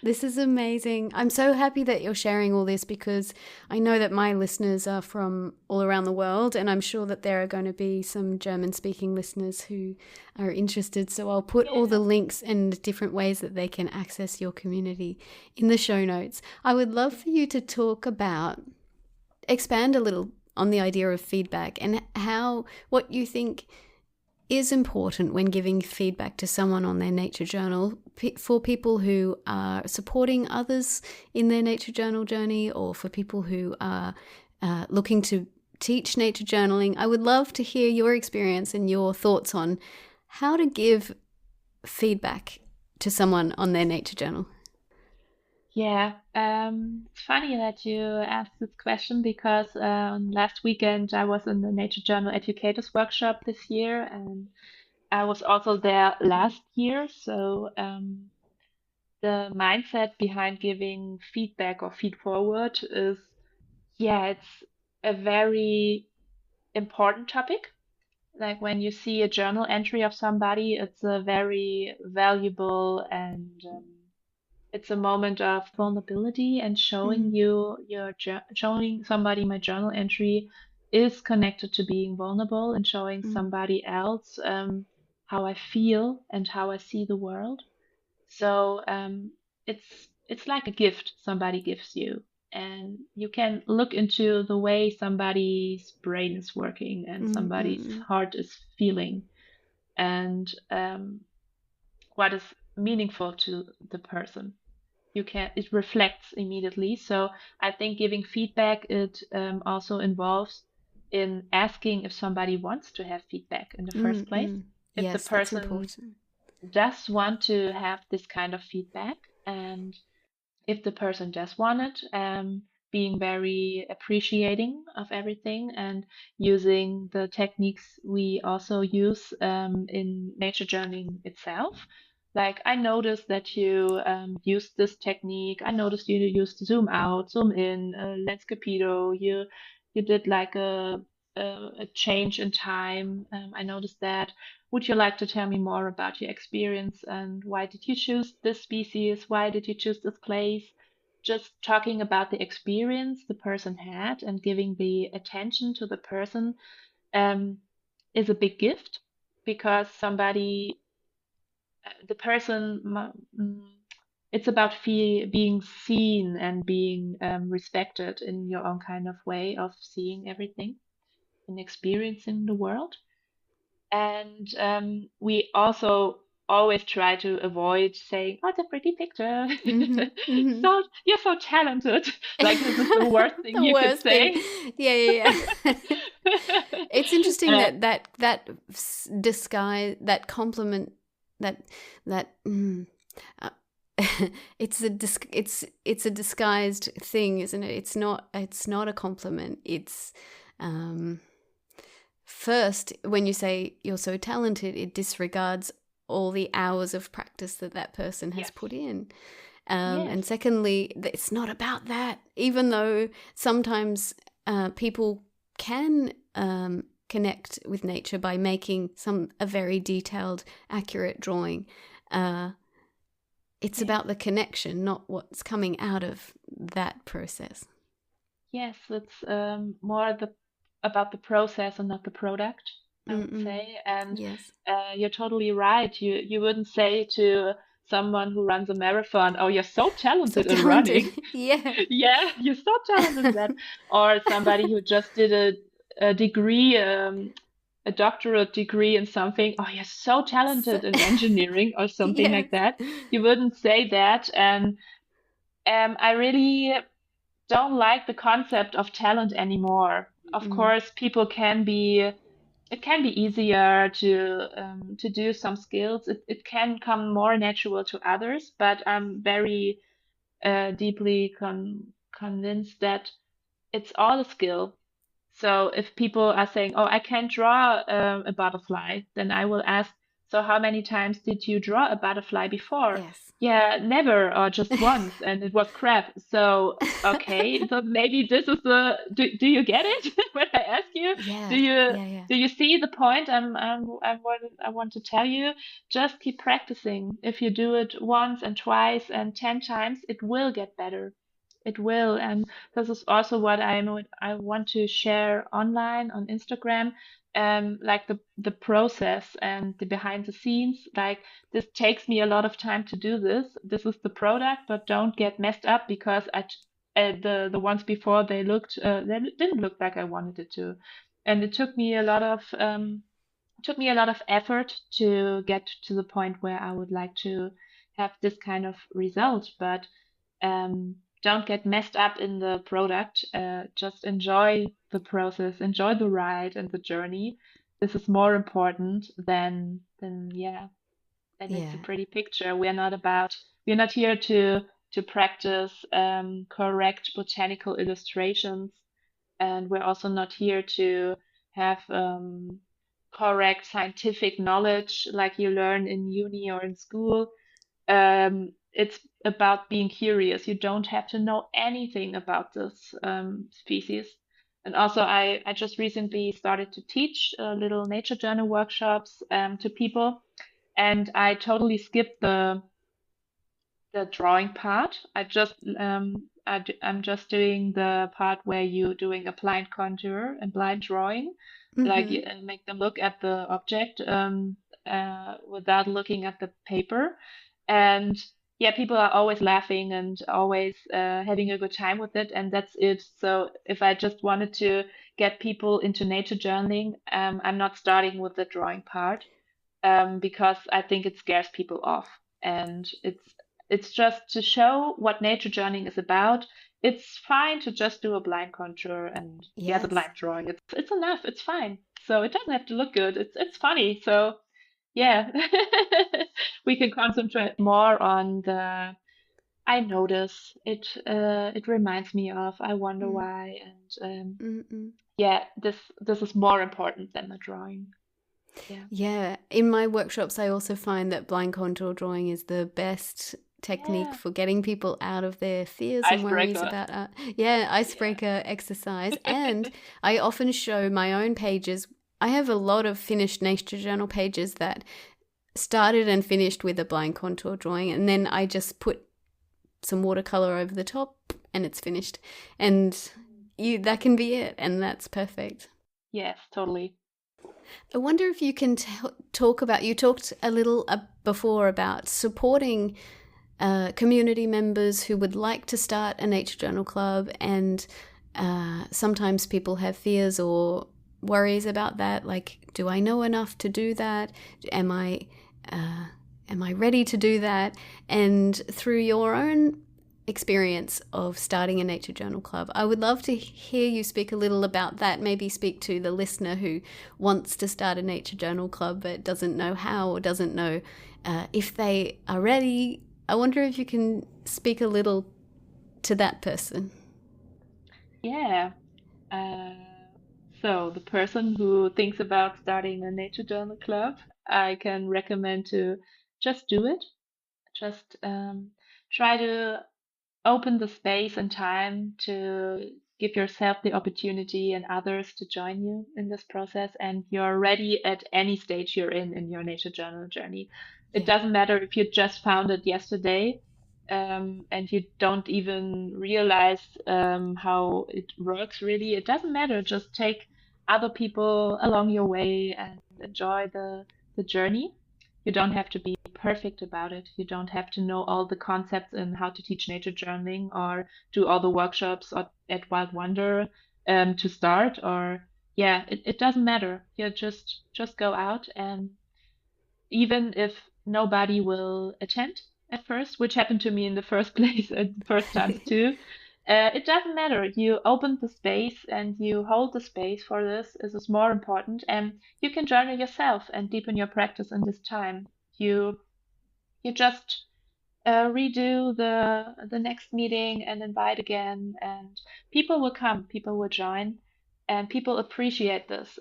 This is amazing. I'm so happy that you're sharing all this because I know that my listeners are from all around the world, and I'm sure that there are going to be some German speaking listeners who are interested. So I'll put all the Yeah. links and different ways that they can access your community in the show notes. I would love for you to expand a little on the idea of feedback and what you think is important when giving feedback to someone on their nature journal for people who are supporting others in their nature journal journey, or for people who are looking to teach nature journaling. I would love to hear your experience and your thoughts on how to give feedback to someone on their nature journal. Yeah, it's funny that you asked this question because last weekend I was in the Nature Journal Educators Workshop this year, and I was also there last year. So the mindset behind giving feedback or feed forward is, yeah, it's a very important topic. Like when you see a journal entry of somebody, it's a very valuable and it's a moment of vulnerability, and showing showing somebody my journal entry is connected to being vulnerable and showing somebody else how I feel and how I see the world. So it's like a gift somebody gives you, and you can look into the way somebody's brain is working and somebody's heart is feeling, and what is meaningful to the person. It reflects immediately. So I think giving feedback, it also involves in asking if somebody wants to have feedback in the first place, if the Yes, that's person important. does want to have this kind of feedback, and if the person does want it, being very appreciating of everything and using the techniques we also use in nature journaling itself. Like I noticed that you used this technique. I noticed you used zoom out, zoom in, Lenscapedo. You did like a change in time. I noticed that. Would you like to tell me more about your experience and why did you choose this species? Why did you choose this place? Just talking about the experience the person had and giving the attention to the person um, is a big gift because the person, it's about being seen and being respected in your own kind of way of seeing everything and experiencing the world. And we also always try to avoid saying, "Oh, it's a pretty picture." Mm-hmm. So you're so talented. Like this is the worst thing The you could worst thing. say. Yeah, yeah, yeah. It's interesting Uh, that disguise, that compliment, that that uh, it's a disguised thing, isn't it? It's not a compliment. It's um first, when you say you're so talented, it disregards all the hours of practice that person has yes, put in. yes, And secondly, it's not about that, even though sometimes people can connect with nature by making a very detailed, accurate drawing. It's yes, about the connection, not what's coming out of that process. yes. It's more about the process and not the product, I would Mm-mm. say. And Yes. you're totally right. You wouldn't say to someone who runs a marathon, "Oh, you're so So talented in talented. running." Yeah. Yeah, you're so talented in that. Or somebody who just did a degree, a doctorate degree in something. Oh, you're so So, talented in engineering or something yes. like that. You wouldn't say that. And I really don't like the concept of talent anymore. Of Mm. course, it can be easier to do some skills. It can come more natural to others, but I'm very deeply convinced that it's all a skill. So if people are saying, "Oh, I can't draw a butterfly," then I will ask, "So how many times did you draw a butterfly before?" Yes. Yeah, never, or just once, and it was crap. So okay, so maybe this is the. Do you get it when I ask you? Do Yeah. you Yeah. Yeah. do you see the point I want to tell you? Just keep practicing. If you do it once and twice and 10 times, it will get better. It will, and this is also what I want to share online on Instagram, like the process and the behind the scenes. Like this takes me a lot of time to do this. This is the product, but don't get messed up because the ones before they didn't look like I wanted it to, and it took me a lot of effort to get to the point where I would like to have this kind of result, but don't get messed up in the product. Just enjoy the process, enjoy the ride and the journey. This is more important than yeah, than it's a Yeah. pretty picture. We're not here to practice correct botanical illustrations, and we're also not here to have correct scientific knowledge like you learn in uni or in school. It's about being curious. You don't have to know anything about this species. And also, I just recently started to teach little nature journal workshops to people, and I totally skipped the drawing part. I'm just doing the part where you're doing a blind contour and blind drawing, like Mm-hmm. you make them look at the object without looking at the paper. And yeah, people are always laughing and always having a good time with it, and that's it. So if I just wanted to get people into nature journaling, I'm not starting with the drawing part because I think it scares people off. And it's just to show what nature journaling is about. It's fine to just do a blind contour and yeah, the Yes. blind drawing. It's enough. It's fine. So it doesn't have to look good. It's funny. So yeah, we can concentrate more on the I notice it. It reminds me of. I wonder Mm, why, and mm, mm. yeah, this is more important than the drawing. Yeah. Yeah, in my workshops, I also find that blind contour drawing is the best technique Yeah. for getting people out of their fears and worries Icebreaker. about art. Yeah, Yeah. icebreaker exercise. And I often show my own pages. I have a lot of finished nature journal pages that started and finished with a blind contour drawing, and then I just put some watercolor over the top and it's finished. And that can be it, and that's perfect. Yes, totally. I wonder if you can talk about, you talked a little before about supporting community members who would like to start a nature journal club, and sometimes people have fears or worries about that. Like, do I know enough to do that? Am I am I ready to do that? And through your own experience of starting a nature journal club, I would love to hear you speak a little about that. Maybe speak to the listener who wants to start a nature journal club but doesn't know how, or doesn't know if they are ready. I wonder if you can speak a little to that person. Yeah. Uh, so the person who thinks about starting a nature journal club, I can recommend to just do it. Just try to open the space and time to give yourself the opportunity and others to join you in this process, and you're ready at any stage you're in your nature journal journey. It Yeah. doesn't matter if you just found it yesterday, and you don't even realize how it works really. It doesn't matter. Just take other people along your way and enjoy the journey. You don't have to be perfect about it. You don't have to know all the concepts in how to teach nature journaling or do all the workshops at Wild Wonder to start. Or yeah, it doesn't matter. You just go out, and even if nobody will attend at first, which happened to me in the first place at the first times too. It doesn't matter. You open the space and you hold the space for this is more important, and you can journal yourself and deepen your practice in this time. You you just redo the next meeting and invite again, and people will come, people will join, and people appreciate this.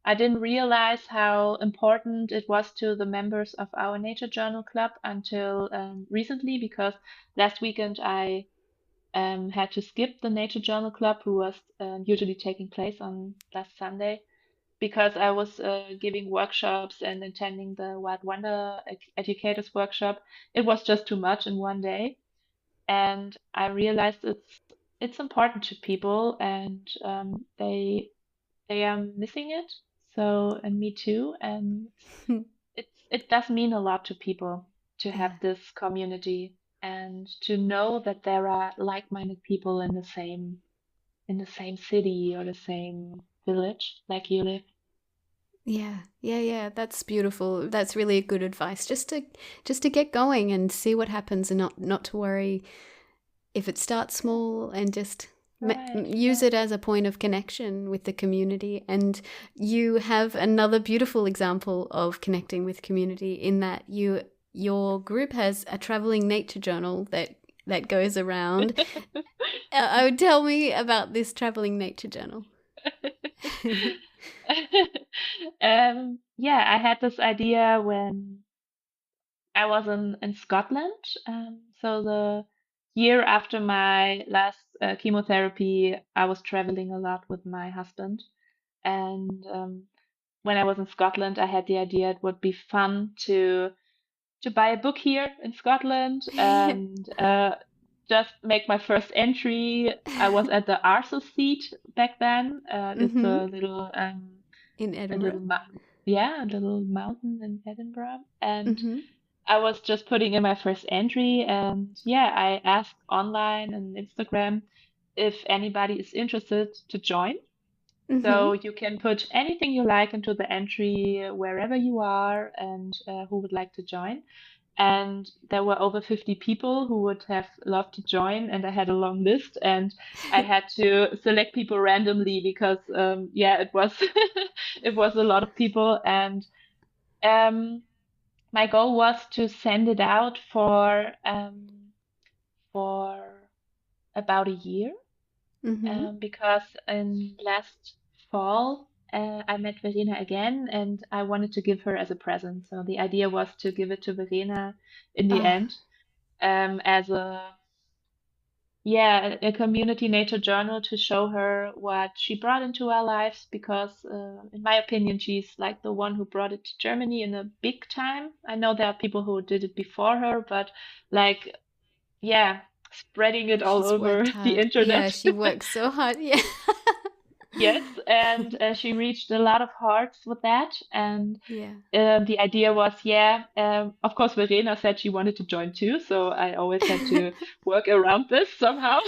I didn't realize how important it was to the members of our Nature Journal Club until recently, because last weekend I had to skip the Nature Journal Club, who was usually taking place on last Sunday, because I was giving workshops and attending the Wild Wonder Educators Workshop. It was just too much in one day, and I realized it's important to people, and they are missing it. So, and me too. And it does mean a lot to people to have Yeah. this community and to know that there are like-minded people in the same city or the same village like you live. Yeah, yeah, yeah. That's beautiful. That's really good advice. Just to get going and see what happens, and not to worry if it starts small, and just Right, use yeah. it as a point of connection with the community. And you have another beautiful example of connecting with community in that your group has a traveling nature journal that goes around. Tell me about this traveling nature journal. Yeah, I had this idea when I was in Scotland. So the year after my last chemotherapy, I was traveling a lot with my husband. And when I was in Scotland, I had the idea it would be fun to buy a book here in Scotland and just make my first entry. I was at the Arthur Seat back then. It's Mm-hmm. In a Edinburgh. little yeah, a little mountain in Edinburgh, and Mm-hmm. I was just putting in my first entry, and yeah, I asked online and Instagram if anybody is interested to join. Mm-hmm. So you can put anything you like into the entry wherever you are and who would like to join. And there were over 50 people who would have loved to join, and I had a long list, and I had to select people randomly because, yeah, it was it was a lot of people, and um, my goal was to send it out for for about a year, Mm-hmm. because in last fall I met Verena again and I wanted to give her as a present. So the idea was to give it to Verena in the Ah, end, as a community nature journal to show her what she brought into our lives because, in my opinion, she's like the one who brought it to Germany in a big time. I know there are people who did it before her, but like, yeah, spreading it all she's over worked the hard. Yeah, internet. she works so hard. Yeah. Yes, and she reached a lot of hearts with that. And Yeah. the idea was, of course, Verena said she wanted to join too, so I always had to work around this somehow,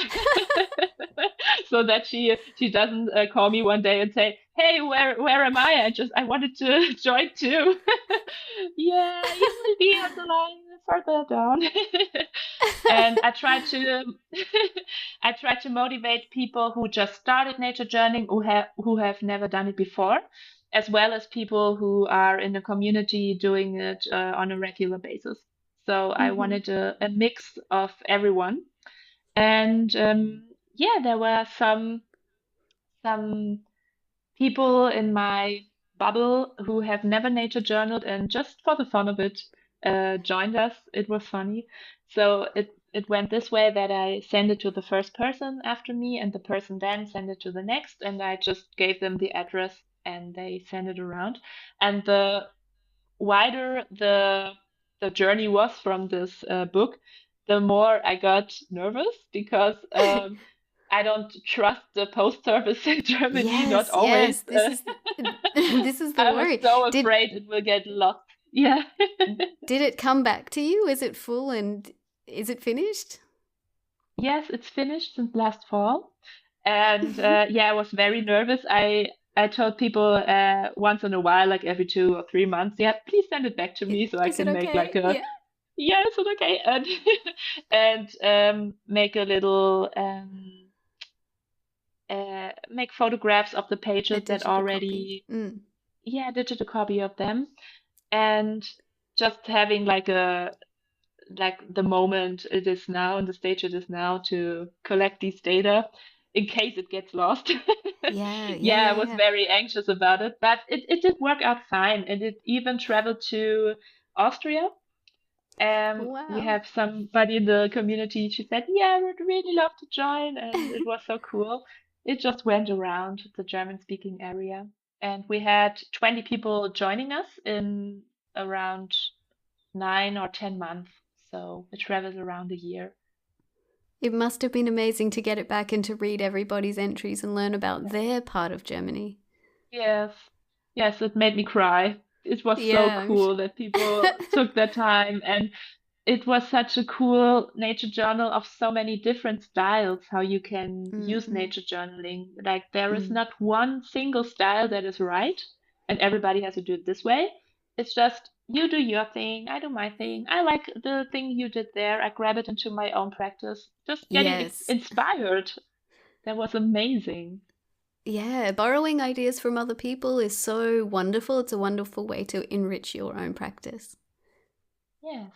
so that she doesn't call me one day and say, "Hey, where am I? I wanted to join too." Yeah, you will be on the line further down. And I try to I try to motivate people who just started nature journaling who have never done it before, as well as people who are in the community doing it on a regular basis. So I Mm-hmm. wanted a mix of everyone. And there were some people in my bubble who have never nature journaled and just for the fun of it joined us. It was funny. So it went this way that I sent it to the first person after me, and the person then sent it to the next, and I just gave them the address and they sent it around. And the wider the journey was from this book, the more I got nervous because I don't trust the post service in Germany. Not Yes, always. yes. This is this is the I was worry. so Did afraid it will get lost. Yeah. did it come back to you? Is it full and is it finished? Yes, it's finished since last fall. And I was very nervous. I told people once in a while, like every 2 or 3 months, yeah, please send it back to me so I Is it can make like okay? a Yeah. yeah, is it okay? And make a little make photographs of the A pages that digital copy. already Mm. digital copy of them, and just having like the moment it is now and the stage it is now to collect these data in case it gets lost. Yeah, yeah, Yeah, yeah, I was yeah. very anxious about it, but it did work out fine, and it even traveled to Austria. We Wow. have somebody in the community. She said, "Yeah, I would really love to join," and it was so cool. It just went around the German-speaking area, and we had 20 people joining us in around 9 or 10 months. So it travels around a year. It must have been amazing to get it back and to read everybody's entries and learn about their part of Germany. Yes, yes, it made me cry. It was so Yeah, I'm cool that people took their time, and it was such a cool nature journal of so many different styles, how you can use Mm-mm. nature journaling. Like there is Mm. not one single style that is right, and everybody has to do it this way. It's just you do your thing, I do my thing. I like the thing you did there. I grab it into my own practice. Just getting Yes. inspired. That was amazing. Yeah, borrowing ideas from other people is so wonderful. It's a wonderful way to enrich your own practice. Yes.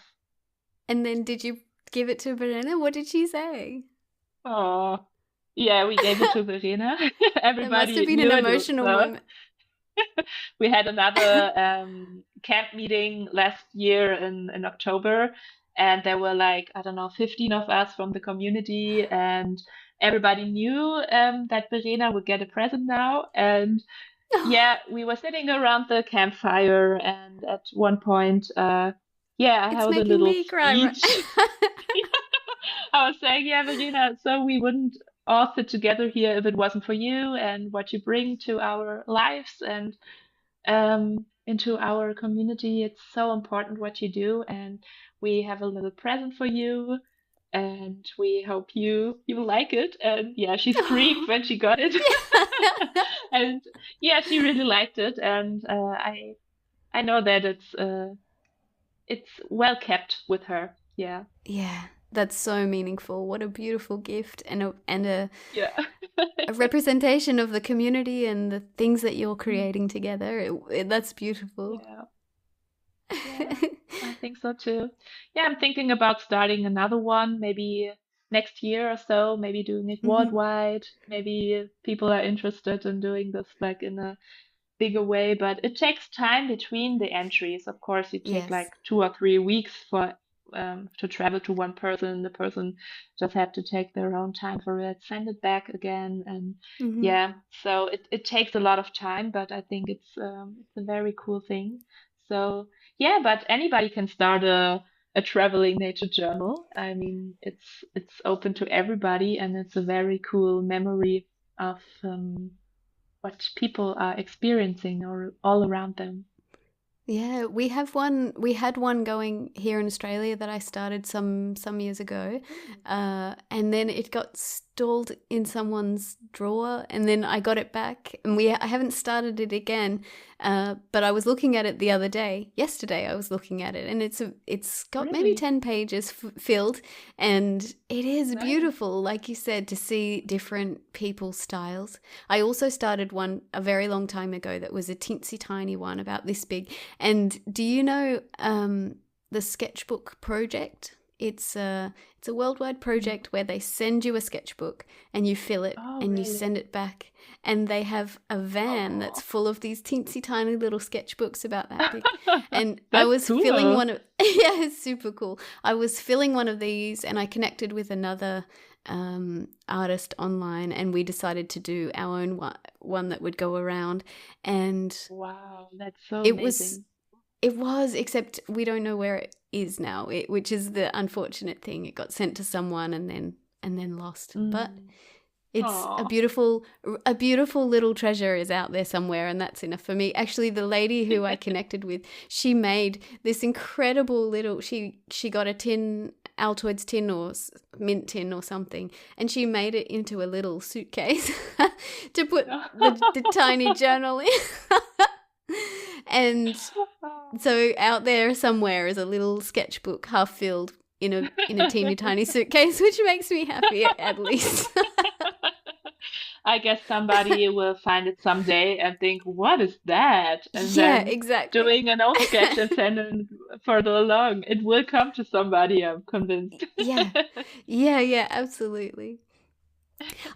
And then did you give it to Verena? What did she say? Oh, yeah, we gave it to Verena. That must have Everybody been an knew it was emotional moment. we had another camp meeting last year in October, and there were like, I don't know, 15 of us from the community, and everybody knew that Verena would get a present now. And yeah, we were sitting around the campfire, and at one point, I It's held a making little me cry, right? speech. I was saying, yeah, Verena, so we wouldn't all sit together here if it wasn't for you and what you bring to our lives and into our community. It's so important what you do, and we have a little present for you, and we hope you like it. And yeah, she screamed Oh, when she got it, yeah. and yeah, she really liked it. And I know that it's well kept with her. Yeah, Yeah, that's so meaningful. What a beautiful gift yeah, a representation of the community and the things that you're Mm, creating together. That's beautiful. yeah, yeah. I think so too. Yeah, I'm thinking about starting another one, maybe next year or so, maybe doing it Mm-hmm. worldwide. Maybe people are interested in doing this like in a bigger way, but it takes time between the entries. Of course, you take like Yes. 2 or 3 weeks for to travel to one person. The person just have to take their own time for it, send it back again, and Mm-hmm. yeah. So it takes a lot of time, but I think it's a very cool thing. So yeah, but anybody can start a traveling nature journal. I mean, it's open to everybody, and it's a very cool memory of what people are experiencing or all around them. Yeah, we have one. We had one going here in Australia that I started some years ago, and then it got stalled in someone's drawer, and then I got it back, and I haven't started it again. But I was looking at it the other day. Yesterday, I was looking at it, and it's got maybe Really 10 pages filled, and it is nice. beautiful, like you said, to see different people's styles. I also started one a very long time ago that was a teensy tiny one about this big. And do you know the sketchbook project? It's a worldwide Mm. project where they send you a sketchbook and you fill it Oh, and you really? send it back, and they have a van that's Oh, full of these teensy tiny little sketchbooks about that big. And I that's was filling cool. one of yeah, it's super cool. I was filling one of these, and I connected with another artist online, and we decided to do our own one that would go around, and Wow, that's so it was amazing. it was, except we don't know where it is now, which is the unfortunate thing. It got sent to someone and then lost. But Mm. it's Oh, a beautiful little treasure is out there somewhere, and that's enough for me. Actually, the lady who I connected with, she made this incredible little. She got a tin, Altoids tin or mint tin or something, and she made it into a little suitcase to put the tiny journal in. And so out there somewhere is a little sketchbook half filled in a teeny tiny suitcase, which makes me happy at least. I guess somebody will find it someday and think, "What is that?" And Yeah, then exactly. doing an old sketch and send it further along. It will come to somebody, I'm convinced. Yeah. Yeah, yeah, absolutely.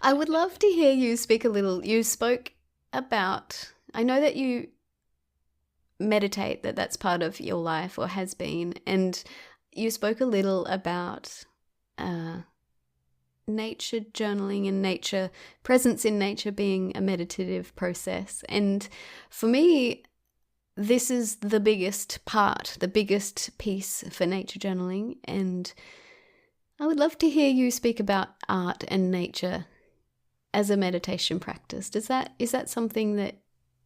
I would love to hear you speak a little. You spoke about, I know that you meditate, that's part of your life or has been, and you spoke a little about uh, nature journaling and nature presence in nature being a meditative process. And for me, this is the biggest part, the biggest piece for nature journaling. And I would love to hear you speak about art and nature as a meditation practice. Is that something that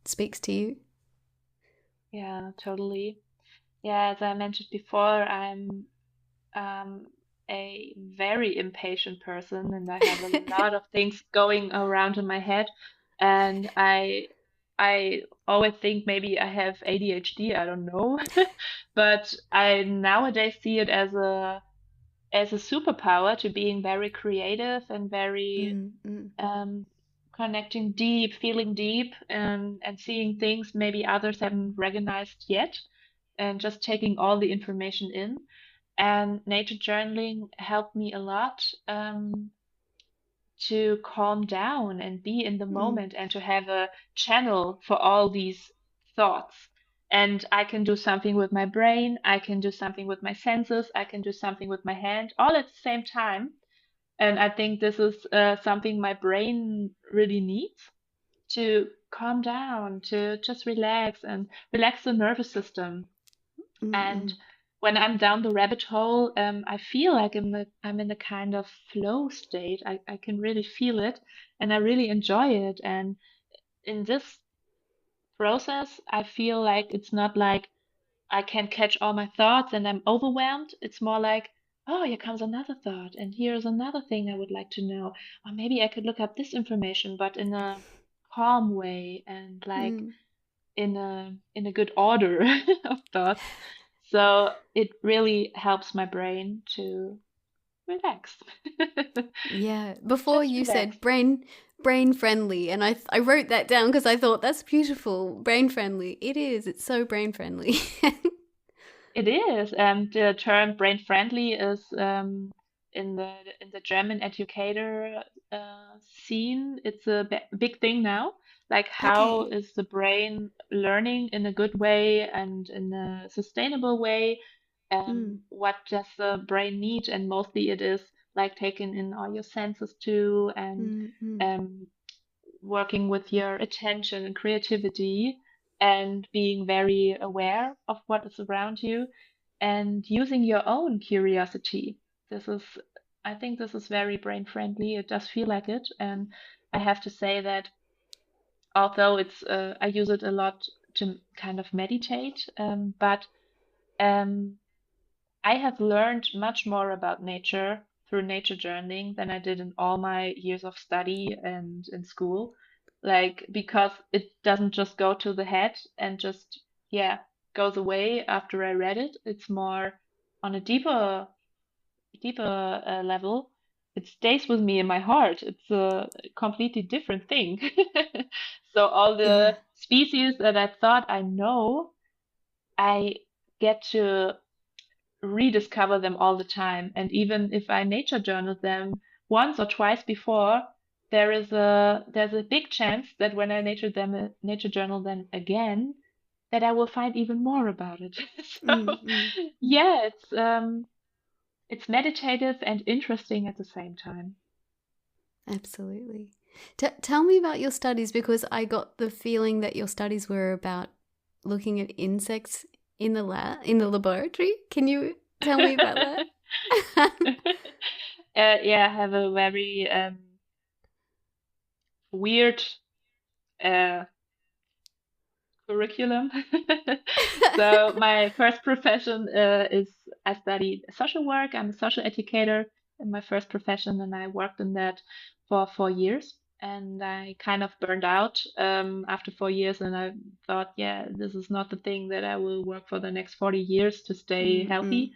speaks to you? Yeah, totally. Yeah, as I mentioned before, I'm um, a very impatient person and I have a lot of things going around in my head. And I always think maybe I have ADHD, I don't know. But I nowadays see it as a superpower to being very creative and very Mm, mm, um, connecting deep, feeling deep, and seeing things maybe others haven't recognized yet, and just taking all the information in. And nature journaling helped me a lot to calm down and be in the mm, moment and to have a channel for all these thoughts. And I can do something with my brain, I can do something with my senses, I can do something with my hand, all at the same time. And I think this is something my brain really needs to calm down, to just relax and relax the nervous system. mm, And mm, when I'm down the rabbit hole, I feel like I'm in a kind of flow state. I can really feel it and I really enjoy it. And in this process, I feel like it's not like I can catch all my thoughts and I'm overwhelmed. It's more like, oh, here comes another thought, and here's another thing I would like to know. Or maybe I could look up this information, but in a calm way and like mm. in a good order of thoughts. So it really helps my brain to relax. Yeah. Before Just you relax. said brain friendly, and I wrote that down because I thought that's beautiful. Brain friendly. It is. It's so brain friendly. It is, and the term brain friendly in the German educator scene, it's a big thing now. Like, how Okay. is the brain learning in a good way and in a sustainable way? Mm, What does the brain need? And mostly it is like taking in all your senses too, and mm, mm, um, working with your attention and creativity, and being very aware of what is around you, and using your own curiosity. This is, I think this is very brain friendly. It does feel like it. And I have to say that although I use it a lot to kind of meditate, but um, I have learned much more about nature through nature journaling than I did in all my years of study and in school. Like, because it doesn't just go to the head and just, yeah, goes away after I read it. It's more on a deeper level. It stays with me in my heart. It's a completely different thing. So all yeah. the species that I thought I know, I get to rediscover them all the time. And even if I nature journal them once or twice before, there's a big chance that when I nature journal them again, that I will find even more about it. So Mm, mm, yeah, it's meditative and interesting at the same time. absolutely. Tell me about your studies because I got the feeling that your studies were about looking at insects in the in the laboratory. Can you tell me about that? Yeah, I have a very weird uh, curriculum. So my first profession is I studied social work. I'm a social educator in my first profession, and I worked in that for 4 years. And I kind of burned out after 4 years, and I thought, yeah, this is not the thing that I will work for the next 40 years to stay Mm, mm. healthy.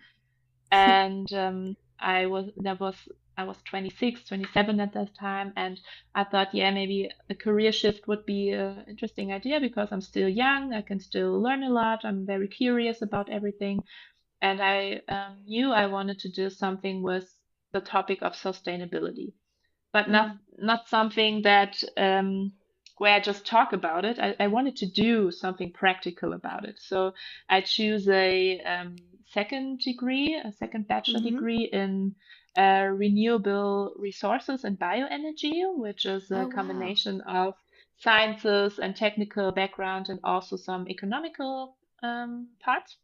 And I was 26, 27 at that time, and I thought, yeah, maybe a career shift would be an interesting idea because I'm still young, I can still learn a lot, I'm very curious about everything, and I knew I wanted to do something with the topic of sustainability, but Mm, not something that where I just talk about it. I wanted to do something practical about it. So I choose a a second bachelor mm-hmm. degree in renewable resources and bioenergy, which is a Oh, wow. combination of sciences and technical background and also some economical parts.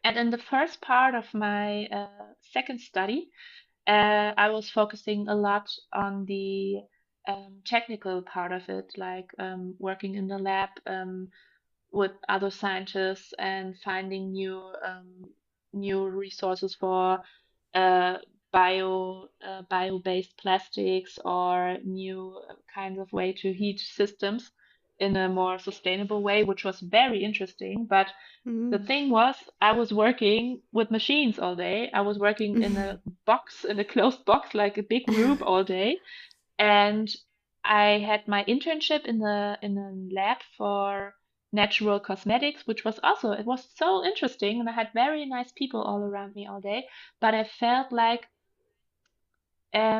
And in the first part of my second study, I was focusing a lot on the technical part of it, like working in the lab with other scientists and finding new resources for uh, bio-based plastics or new kinds of way to heat systems in a more sustainable way, which was very interesting. But the Mm. thing was, I was working with machines all day. I was working in a box, in a closed box, like a big room all day. And I had my internship in a lab for natural cosmetics, which was also, it was so interesting. And I had very nice people all around me all day. But I felt like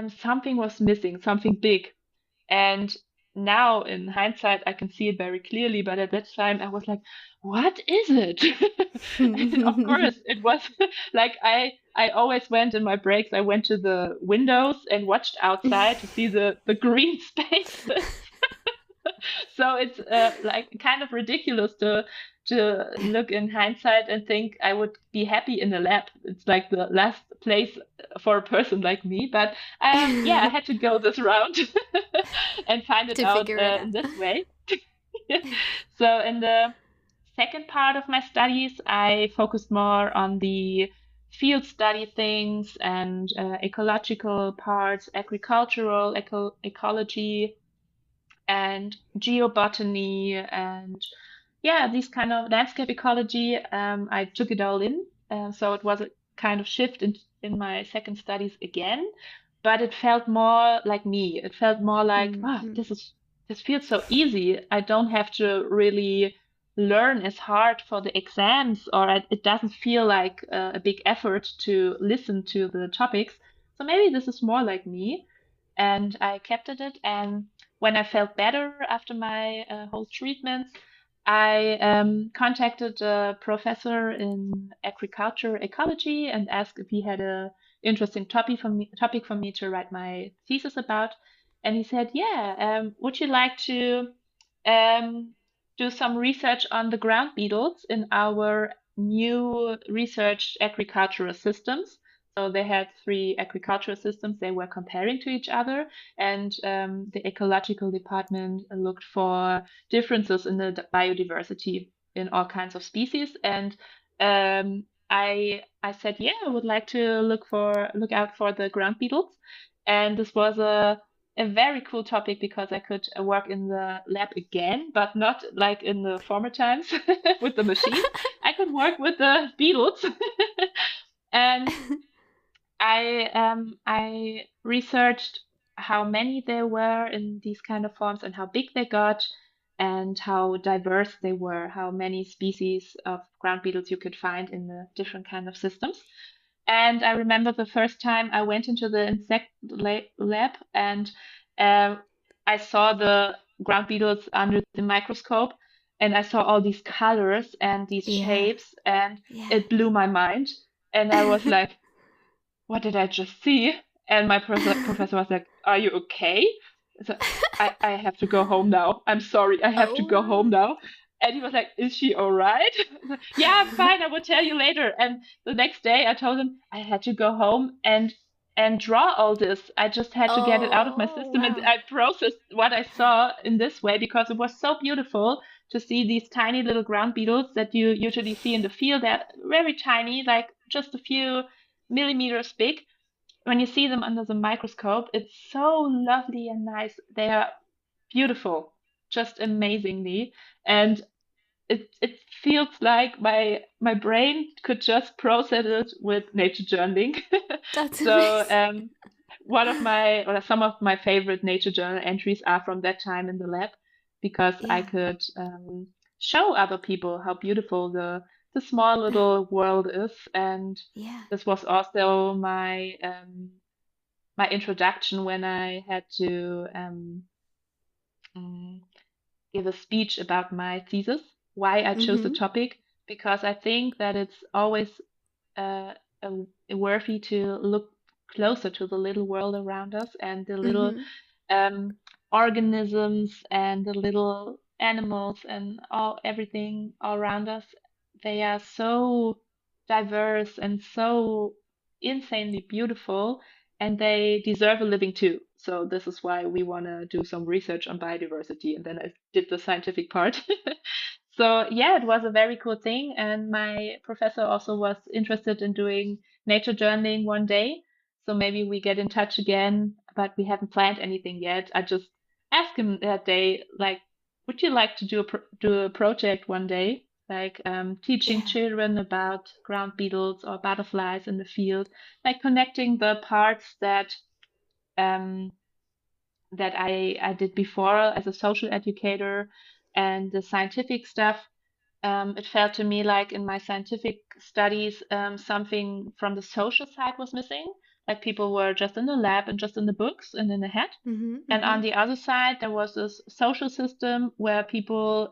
something was missing, something big. And now in hindsight, I can see it very clearly, but at that time I was like, what is it? And of course, it was like I always went in my breaks, I went to the windows and watched outside to see the green spaces. So it's like kind of ridiculous to look in hindsight and think I would be happy in a lab. It's like the last place for a person like me. But yeah, I had to go this route and find it To out figure it in out. this way. So in the second part of my studies, I focused more on the field study things and ecological parts, agricultural ecology, and geobotany, and yeah, these kind of landscape ecology. I took it all in, so it was a kind of shift in my second studies again, but it felt more like me. It felt more like, Mm, wow, mm, this feels so easy. I don't have to really learn as hard for the exams, or it doesn't feel like a big effort to listen to the topics. So maybe this is more like me. And I kept at it. And when I felt better after my whole treatments, I contacted a professor in agriculture ecology and asked if he had a interesting topic for me to write my thesis about. And he said, "Yeah, would you like to um, do some research on the ground beetles in our new research agricultural systems?" So they had three agricultural systems they were comparing to each other, and the ecological department looked for differences in the biodiversity in all kinds of species. And I said, yeah, I would like to look out for the ground beetles, and this was a very cool topic because I could work in the lab again, but not like in the former times with the machines. I could work with the beetles. And I researched how many there were in these kind of forms and how big they got and how diverse they were, how many species of ground beetles you could find in the different kind of systems. And I remember the first time I went into the insect lab and uh, I saw the ground beetles under the microscope and I saw all these colors and these Yeah. shapes and Yeah. it blew my mind. And I was like, what did I just see? And my professor was like, are you okay? So I have to go home now. I'm sorry, I have to go Oh. home now. And he was like, is she all right? I said, yeah, I'm fine. I will tell you later. And the next day I told him I had to go home and draw all this. I just had to get it out of my Oh, system and wow. I processed what I saw in this way because it was so beautiful to see these tiny little ground beetles that you usually see in the field. They're very tiny, like just a few millimeters big. When you see them under the microscope, it's so lovely and nice. They are beautiful, just amazingly. And it feels like my brain could just process it with nature journaling. That's So amazing. one of my or some of my favorite nature journal entries are from that time in the lab because I Yeah. could show other people how beautiful the small little world is. And Yeah. this was also my introduction when I had to mm, give a speech about my thesis, why I chose the Mm-hmm. topic, because I think that it's always uh, worthy to look closer to the little world around us and the little Mm-hmm. um, organisms and the little animals and everything all around us. They are so diverse and so insanely beautiful, and they deserve a living too. So this is why we want to do some research on biodiversity, and then I did the scientific part. So yeah, it was a very cool thing, and my professor also was interested in doing nature journaling one day. So maybe we get in touch again, but we haven't planned anything yet. I just asked him that day, like, would you like to do a project one day, like teaching Yeah. children about ground beetles or butterflies in the field, like connecting the parts um, that I did before as a social educator and the scientific stuff. It felt to me like in my scientific studies, something from the social side was missing. Like people were just in the lab and just in the books and in the head. Mm-hmm. And Mm-hmm. on the other side, there was this social system where people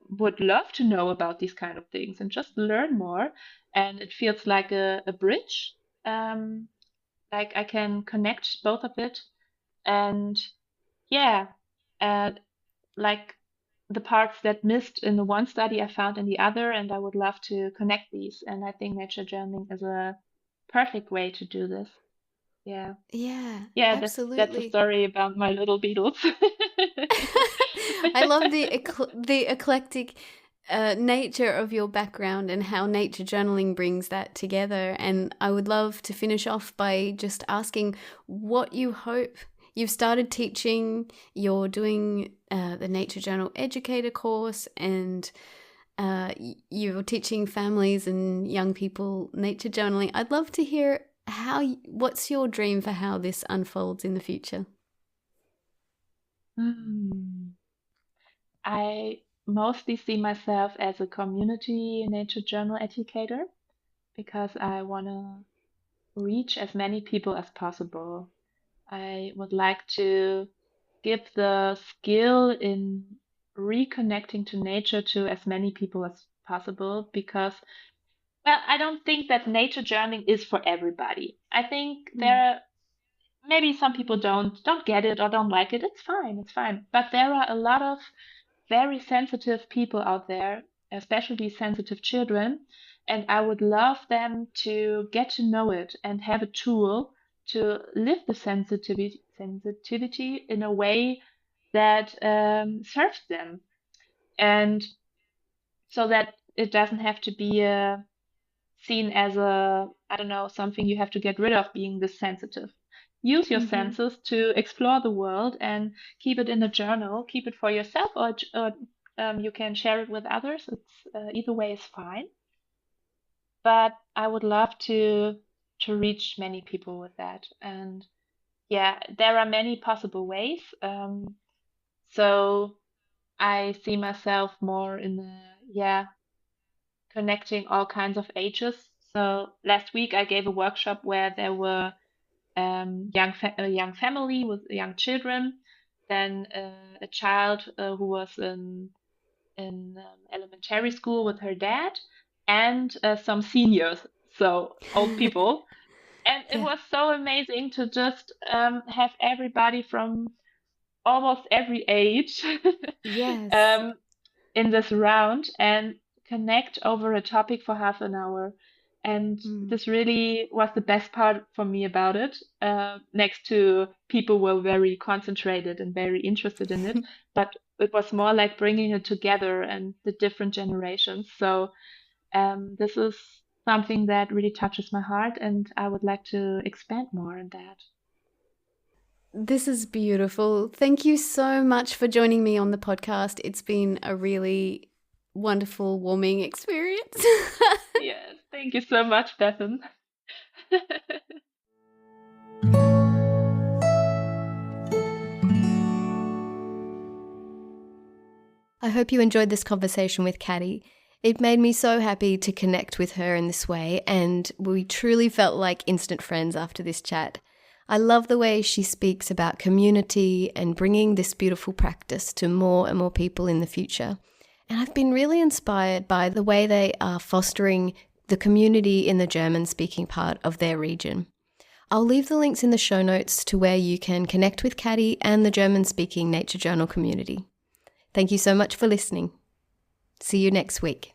would love to know about these kind of things and just learn more. And it feels like a bridge. Um, like I can connect both of it. And yeah, uh, like the parts that missed in the one study I found in the other, and I would love to connect these. And I think nature journaling is a perfect way to do this. Yeah. Yeah, Yeah, that's a absolutely. story about my little beetles. I love the the eclectic nature of your background and how nature journaling brings that together. And I would love to finish off by just asking what you hope. You've started teaching, you're doing the Nature Journal Educator course, and you're teaching families and young people nature journaling. I'd love to hear what's your dream for how this unfolds in the future? Hmm. I mostly see myself as a community nature journal educator because I want to reach as many people as possible. I would like to give the skill in reconnecting to nature to as many people as possible because, well, I don't think that nature journaling is for everybody. I think Mm. maybe some people don't get it or don't like it. It's fine, it's fine. But there are a lot of very sensitive people out there, especially sensitive children, and I would love them to get to know it and have a tool to live the sensitivity in a way that serves them, and so that it doesn't have to be seen as I don't know, something you have to get rid of being this sensitive. Use your Mm-hmm. senses to explore the world and keep it in a journal. Keep it for yourself, or you can share it with others. It's either way is fine. But I would love to reach many people with that. And yeah, there are many possible ways. So I see myself more in the connecting all kinds of ages. So last week I gave a workshop where there were a young family with young children, then a child who was in elementary school with her dad, and some seniors, so old people. And it Yeah. was so amazing to just have everybody from almost every age Yes. um, in this round and connect over a topic for half an hour. And Mm. this really was the best part for me about it. Next to people were very concentrated and very interested in it, but it was more like bringing it together and the different generations. So this is something that really touches my heart, and I would like to expand more on that. This is beautiful. Thank you so much for joining me on the podcast. It's been a really wonderful, warming experience. Yes, thank you so much, Bethan. I hope you enjoyed this conversation with Katty. It made me so happy to connect with her in this way, and we truly felt like instant friends after this chat. I love the way she speaks about community and bringing this beautiful practice to more and more people in the future. And I've been really inspired by the way they are fostering the community in the German-speaking part of their region. I'll leave the links in the show notes to where you can connect with Katty and the German-speaking Nature Journal community. Thank you so much for listening. See you next week.